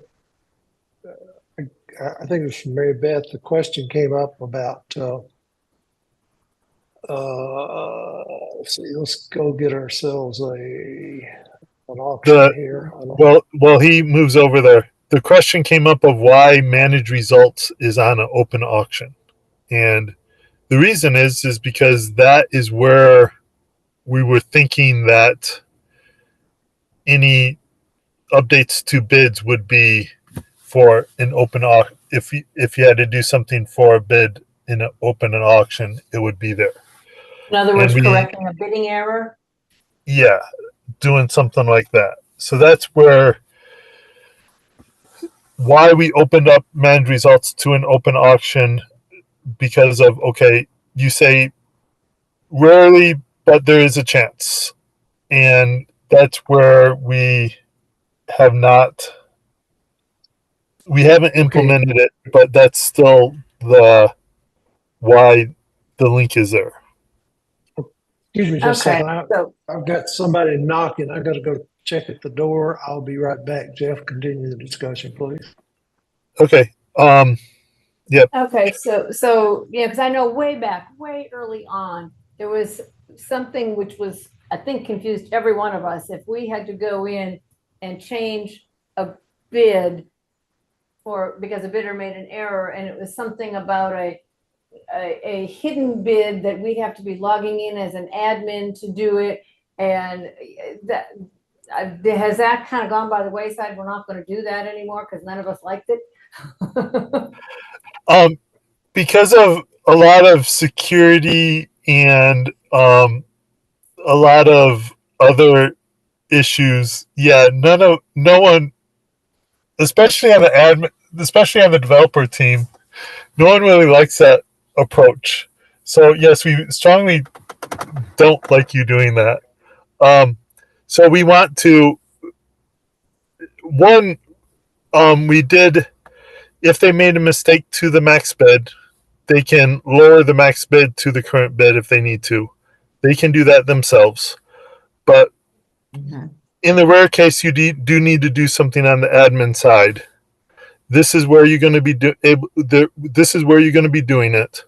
it was from Mary Beth, the question came up about, let's see, let's go get ourselves an auction here. Well, he moves over there. The question came up of why managed results is on an open auction, and the reason is because that is where we were thinking that any updates to bids would be for an open auction. If you had to do something for a bid in an open auction, it would be there. In other words, And correcting a bidding error. doing something like that. So that's where why we opened up managed results to an open auction because of, okay, you say rarely, but there is a chance. And that's where we have not, we haven't implemented it, but that's still the why the link is there. Excuse me just a Okay, second. so, I've got somebody knocking. I got to go check at the door. I'll be right back. Jeff, continue the discussion, please. Okay. okay, so, yeah, because I know way back, way early on, there was something which was, I think, confused every one of us. If we had to go in and change a bid because a bidder made an error, and it was something about a hidden bid that we'd have to be logging in as an admin to do it. And that, has that kind of gone by the wayside? We're not going to do that anymore because none of us liked it. Because of a lot of security and a lot of other issues, yeah, no one, especially on the admin, especially on the developer team, no one really likes that approach. So yes, we strongly don't like you doing that. So we want to one. We did. If they made a mistake to the max bid, they can lower the max bid to the current bid if they need to. They can do that themselves. But in the rare case you do need to do something on the admin side, this is where you're going to be this is where you're going to be doing it.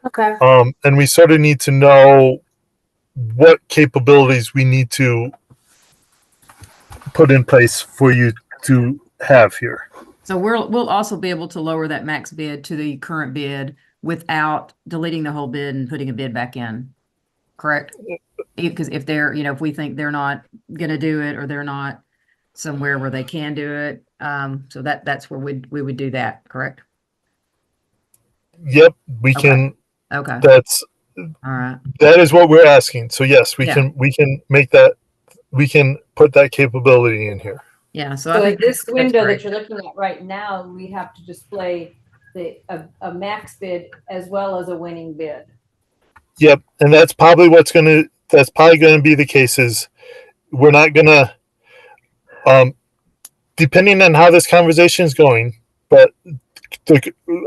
Okay. And we sort of need to know what capabilities we need to put in place for you to have here. So we'll also be able to lower that max bid to the current bid without deleting the whole bid and putting a bid back in, correct? Because if they're, if we think they're not gonna do it or they're not somewhere where they can do it, so that's where we would do that, correct? Yep, we Okay. can. Okay. That's all right. That is what we're asking. So yes, we Yeah. can make that. We can put that capability in here. Yeah. So I So in think this that's window great. that you're looking at right now, we have to display a max bid as well as a winning bid. Yep, and that's probably going to be the case. Is we're not gonna, depending on how this conversation is going, but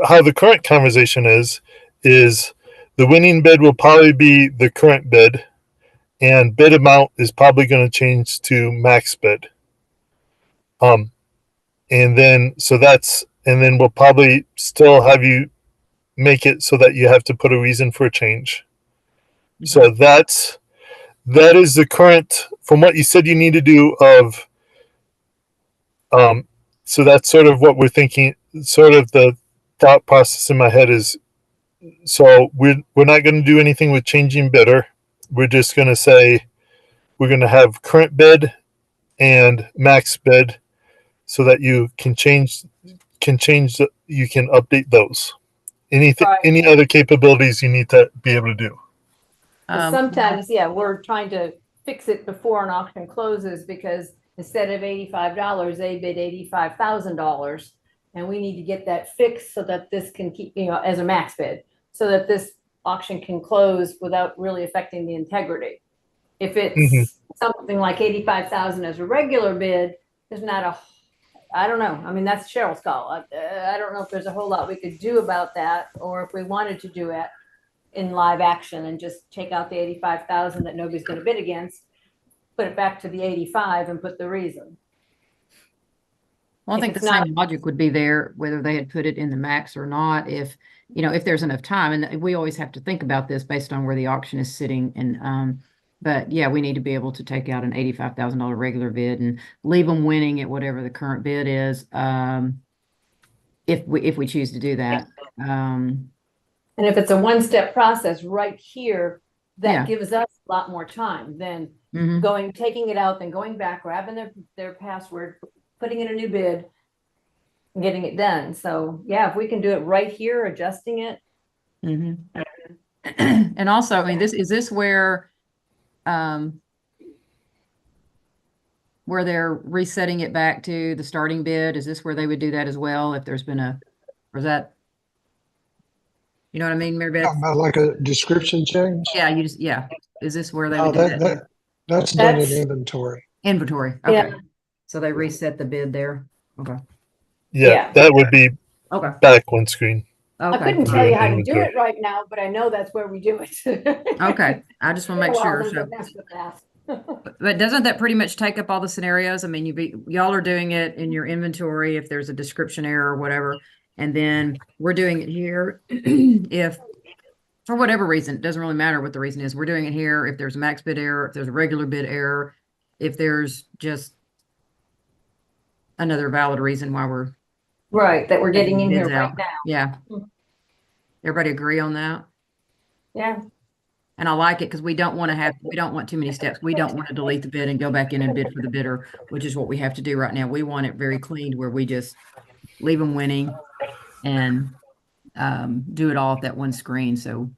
how the current conversation is the winning bid will probably be the current bid, and bid amount is probably going to change to max bid. And then we'll probably still have you make it so that you have to put a reason for a change. Mm-hmm. So that is the current, from what you said you need to do of, so that's sort of what we're thinking, sort of the thought process in my head is, so we're not going to do anything with changing bidder. We're just going to say we're going to have current bid and max bid so that you can change, you can update those. Anything, right. Any other capabilities you need to be able to do. Sometimes, yeah, we're trying to fix it before an auction closes because instead of $85, they bid $85,000, and we need to get that fixed so that this can keep, as a max bid, so that this auction can close without really affecting the integrity. If it's something like 85,000 as a regular bid, there's not I don't know. I mean, that's Cheryl's call. I don't know if there's a whole lot we could do about that, or if we wanted to do it in live action and just take out the 85,000 that nobody's going to bid against, put it back to the 85 and put the reason. Well, I think the same logic would be there, whether they had put it in the max or not, if there's enough time. And we always have to think about this based on where the auction is sitting. And, but yeah, we need to be able to take out an $85,000 regular bid and leave them winning at whatever the current bid is. If we choose to do that. And if it's a one-step process right here, that gives us a lot more time than taking it out, then going back, grabbing their password, putting in a new bid, and getting it done. So yeah, if we can do it right here, adjusting it. And also, I mean, is this where where they're resetting it back to the starting bid? Is this where they would do that as well if there's been or is that, you know what I mean, Mary Beth? Talking about like a description change? Yeah, yeah. Is this where they No, would do that? that's done in That's- inventory. Inventory, Yeah. okay. So they reset the bid there, okay, Yeah. That would be okay, back one screen. I okay, couldn't tell you how to do Inventory. it right now, but I know that's where we do it. okay. I just want to make Well, sure, there's a so. mess with that. But doesn't that pretty much take up all the scenarios? I mean, y'all are doing it in your inventory if there's a description error or whatever, and then we're doing it here if for whatever reason, it doesn't really matter what the reason is. We're doing it here if there's a max bid error, if there's a regular bid error, if there's just another valid reason why we're Right, that we're getting in here bids right out. now. Yeah. Hmm. Everybody agree on that? Yeah, And I like it because we don't want too many steps. We don't want to delete the bid and go back in and bid for the bidder, which is what we have to do right now. We want it very clean where we just leave them winning and do it all at that one screen. So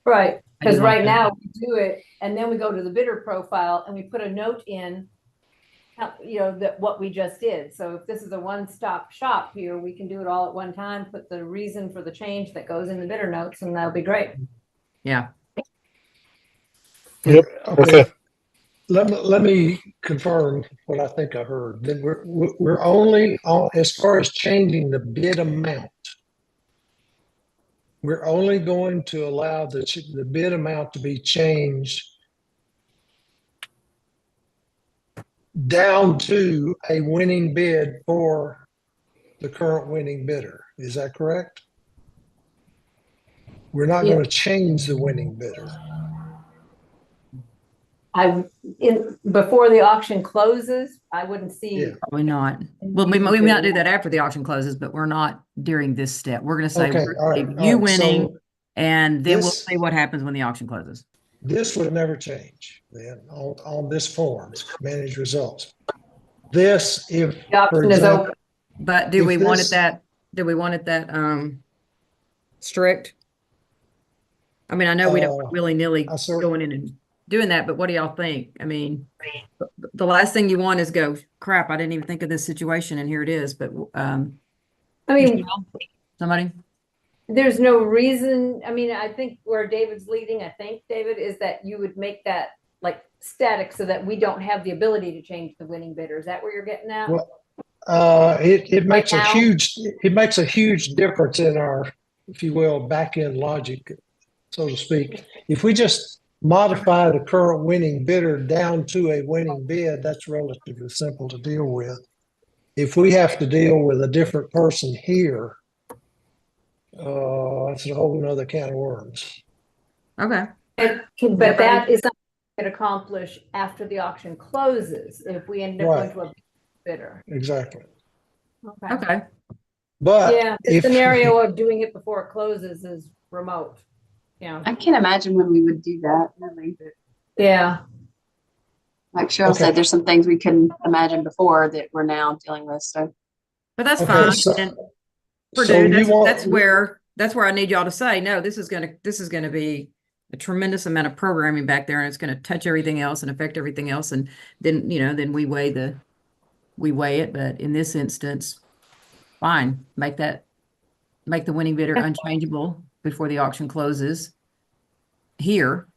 right, I because do like right that. now we do it, and then we go to the bidder profile and we put a note in, you know, that what we just did. So if this is a one-stop shop here, we can do it all at one time, put the reason for the change that goes in the bidder notes, and that'll be great. Yeah. Yep. Okay. Let me confirm what I think I heard. That we're only on, as far as changing the bid amount, we're only going to allow the bid amount to be changed down to a winning bid for the current winning bidder. Is that correct? We're not Yeah. going to change the winning bidder. Before the auction closes, I wouldn't see. Yeah. Probably not. Well, we may not do that after the auction closes, but we're not during this step. We're going to say Okay, we're all right, leaving all you right. winning, So and then we'll this- see what happens when the auction closes. this would never change then on this form, manage results. This, if, The auction for is example, open. But do If we want it this- that, do we want it that strict? I mean, I know we don't willy-nilly I sort- going in and doing that, but what do y'all think? I mean, the last thing you want is go, crap, I didn't even think of this situation and here it is, but I mean, somebody? there's no reason, I mean, I think where David's leading, I think, David, is that you would make that like static so that we don't have the ability to change the winning bidder. Is that where you're getting at? Well, it makes a now? huge difference in our, if you will, back end logic, so to speak. If we just modify the current winning bidder down to a winning bid, that's relatively simple to deal with. If we have to deal with a different person here, that's a whole nother can of worms. Okay. But that is something we can accomplish after the auction closes, if we end up going Right. to a bidder. Exactly. Okay. Okay. But Yeah, the if scenario of doing it before it closes is remote. Yeah, I can't imagine when we would do that, really. yeah, Like Cheryl Okay. said, there's some things we couldn't imagine before that we're now dealing with, so. But that's Okay, fine. so- And so Purdue, you want- that's where I need y'all to say, no, this is gonna be a tremendous amount of programming back there and it's gonna touch everything else and affect everything else. And then, then we weigh it, but in this instance, fine, make the winning bidder unchangeable before the auction closes here.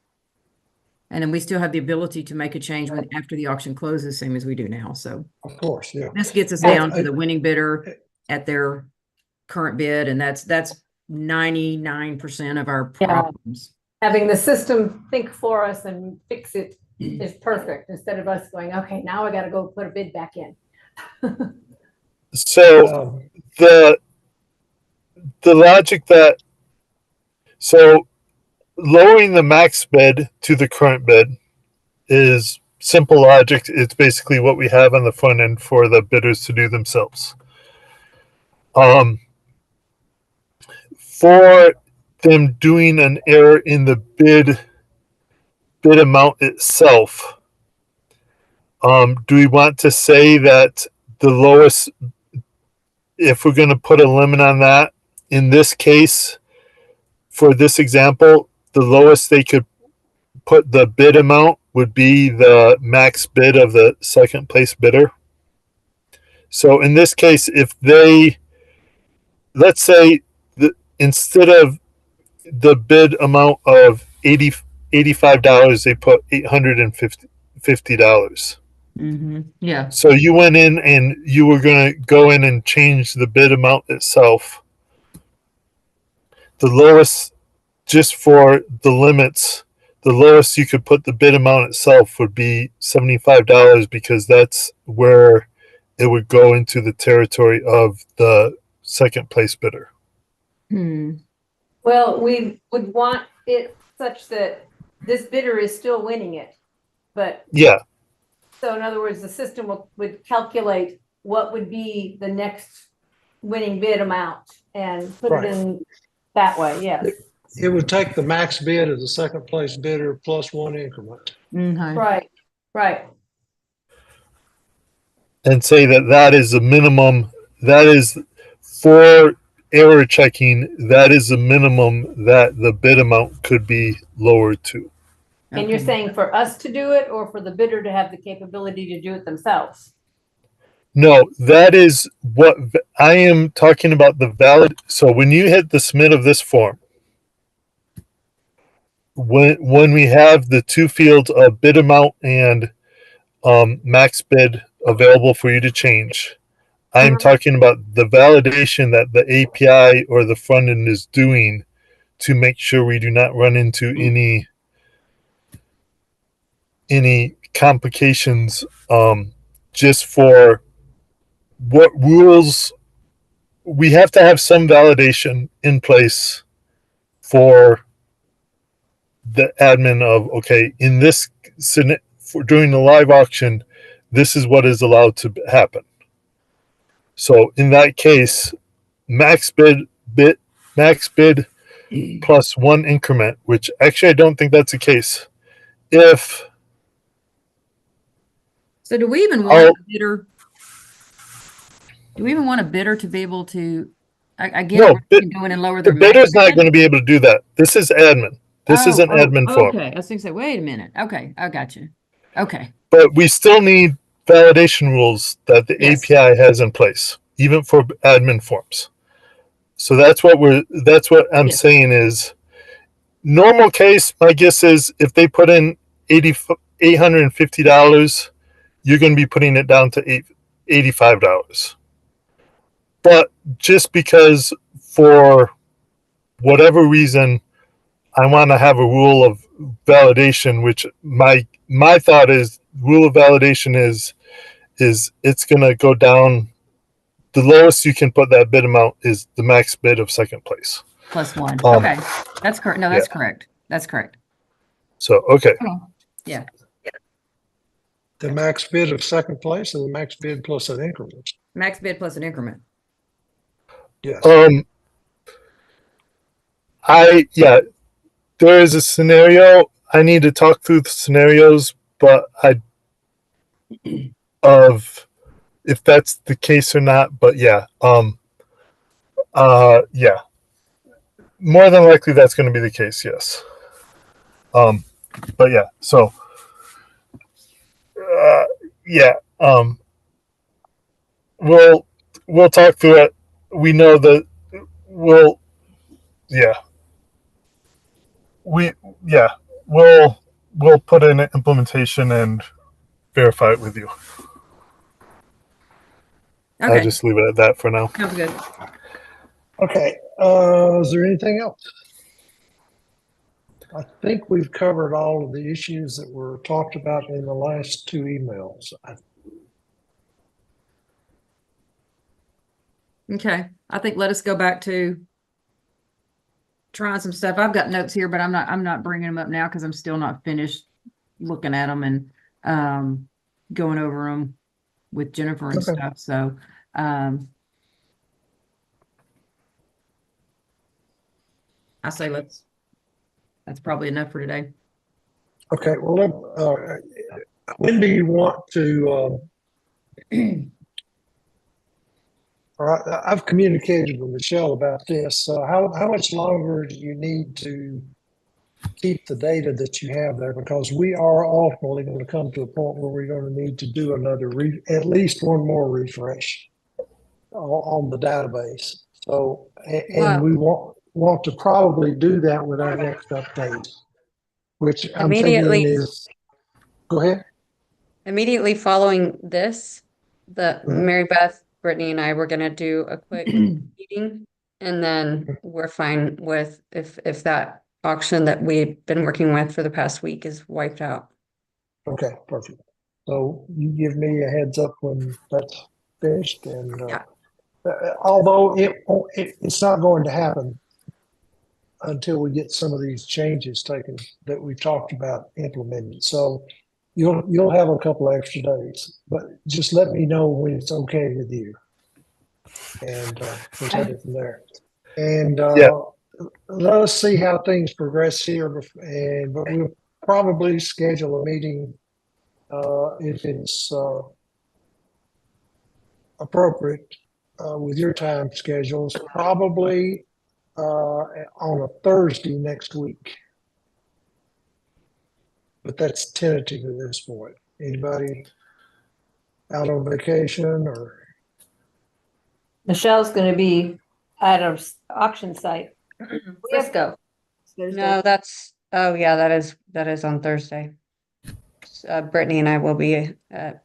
And then we still have the ability to make a change after the auction closes, same as we do now. So of course, yeah. this gets us Well, down to the winning bidder at their current bid, and that's 99% of our Yeah. problems. having the system think for us and fix it is perfect, instead of us going, okay, now I gotta go put a bid back in. So Um, the logic so lowering the max bid to the current bid is simple logic. It's basically what we have on the front end for the bidders to do themselves. For them doing an error in the bid amount itself, do we want to say that the lowest, if we're going to put a limit on that, in this case, for this example, the lowest they could put the bid amount would be the max bid of the second place bidder. So in this case, if they, let's say, instead of the bid amount of $85, they put $850. Yeah. So you went in and you were going to go in and change the bid amount itself. The lowest, just for the limits, the lowest you could put the bid amount itself would be $75 because that's where it would go into the territory of the second place bidder. Well, we would want it such that this bidder is still winning it. But Yeah. so in other words, the system would calculate what would be the next winning bid amount and put Right. it in that way, yes. It would take the max bid of the second place bidder plus one increment. Right, right. And say that is the minimum, that is for error checking, that is the minimum that the bid amount could be lowered to. And you're saying for us to do it or for the bidder to have the capability to do it themselves? No, that is what I am talking about, the valid. So when you hit the submit of this form, when we have the two fields of bid amount and max bid available for you to change, I'm talking about the validation that the API or the front end is doing to make sure we do not run into any complications, just for what rules we have to have some validation in place for the admin of, okay, in this, for during the live auction, this is what is allowed to happen. So in that case, max bid plus one increment, which actually I don't think that's the case. So do we even want a bidder? Do we even want a bidder to be able to, I get No, it, go in and lower the their bidder's max not bid? going to be able to do that. This is admin. This is an admin form. Okay, I was going to say, wait a minute. Okay, I got you. Okay. But we still need validation rules that the Yes. API has in place, even for admin forms. So that's what I'm Yes. saying is normal case. My guess is if they put in $850, you're going to be putting it down to $85. But just because for whatever reason, I want to have a rule of validation, which my thought is rule of validation is it's going to go down. The lowest you can put that bid amount is the max bid of second place. Plus one. Okay. That's correct. No, that's yeah. correct. That's correct. So, okay. Yeah. The max bid of second place and the max bid plus an increment. Max bid plus an increment. Yes. There is a scenario. I need to talk through the scenarios, but of if that's the case or not. But yeah, yeah, more than likely that's going to be the case. Yes. But yeah, so yeah, we'll talk through it. We know that we'll put in an implementation and verify it with you. Okay. I'll just leave it at that for now. Sounds good. Okay. Is there anything else? I think we've covered all of the issues that were talked about in the last two emails. Okay. I think let us go back to trying some stuff. I've got notes here, but I'm not bringing them up now because I'm still not finished looking at them and going over them with Jennifer and stuff. So I say that's probably enough for today. Okay. Well, when do you want to? All right, I've communicated with Michelle about this. How much longer do you need to keep the data that you have there, because we are ultimately going to come to a point where we're going to need to do another at least one more refresh on the database. So, and Wow. we want to probably do that with our next update, which I'm Immediately- thinking is, go ahead. Immediately following this, Mary Beth, Brittany, and I were gonna do a quick meeting, and then we're fine with if that auction that we've been working with for the past week is wiped out. Okay, perfect. So you give me a heads up when that's finished, and Yeah. although it's not going to happen until we get some of these changes taken that we've talked about implemented. So you'll have a couple extra days, but just let me know when it's okay with you, and we'll take it from there. And Yeah. let us see how things progress here, but we'll probably schedule a meeting if it's appropriate with your time schedules, probably on a Thursday next week. But that's tentative at this point. Anybody out on vacation or? Michelle's gonna be at a auction site. Frisco. No, oh yeah, that is on Thursday. Brittany and I will be at,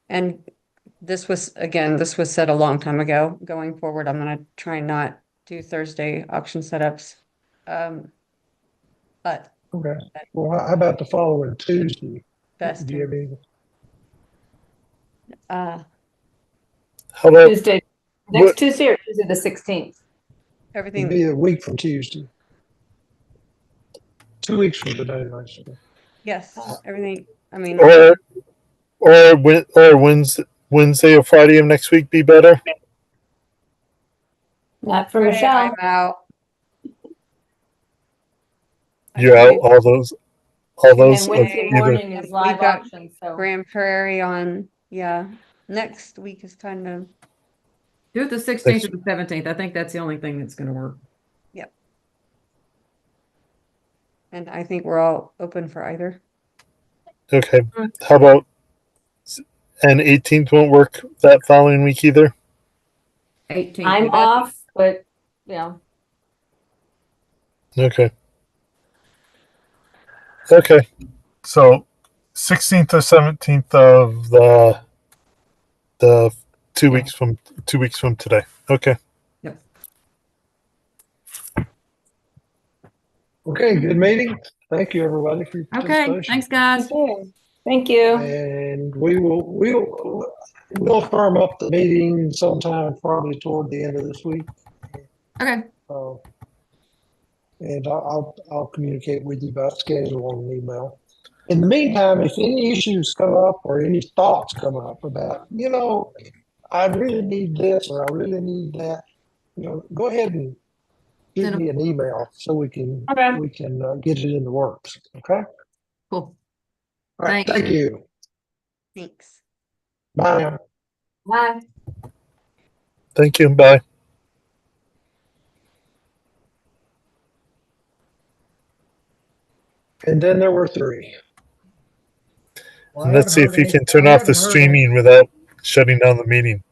and this was said a long time ago. Going forward, I'm gonna try and not do Thursday auction setups. But Okay. Well, how about the following Tuesday? best, Do you have any? How about Tuesday, what- next Tuesday or Tuesday the 16th? It'd everything, be a week from Tuesday. 2 weeks from today, actually. yes, everything, I mean, or Wednesday or Friday of next week be better? Not for Friday Michelle. I'm out. I You're can out do all those. And Okay, Wednesday either. morning is We've live got auction, so. Grand Prairie on, yeah, next week is kind of, Do it the 16th or the 17th. I think that's the only thing that's gonna work. and I think we're all open for either. Okay. How about and 18th won't work that following week either? 18th. I'm off, but yeah, Okay. Okay. So 16th or 17th of the 2 weeks from today. Okay. Yep. Okay, good meeting. Thank you, everybody, for your Okay, participation. thanks, guys. okay. Thank you. And we'll firm up the meeting sometime probably toward the end of this week. Okay, Uh, and I'll communicate with you about schedule on an email. In the meantime, if any issues come up or any thoughts come up about, I really need this or I really need that, go ahead and give Send 'em. me an email so we can Okay. get it in the works. Okay. cool. All right. Thanks. Thank you. Thanks. Bye now. Bye. Thank you. Bye. And then there were three. Well, And I let's see haven't if you heard can any- turn I off the haven't heard any- streaming without shutting down the meeting.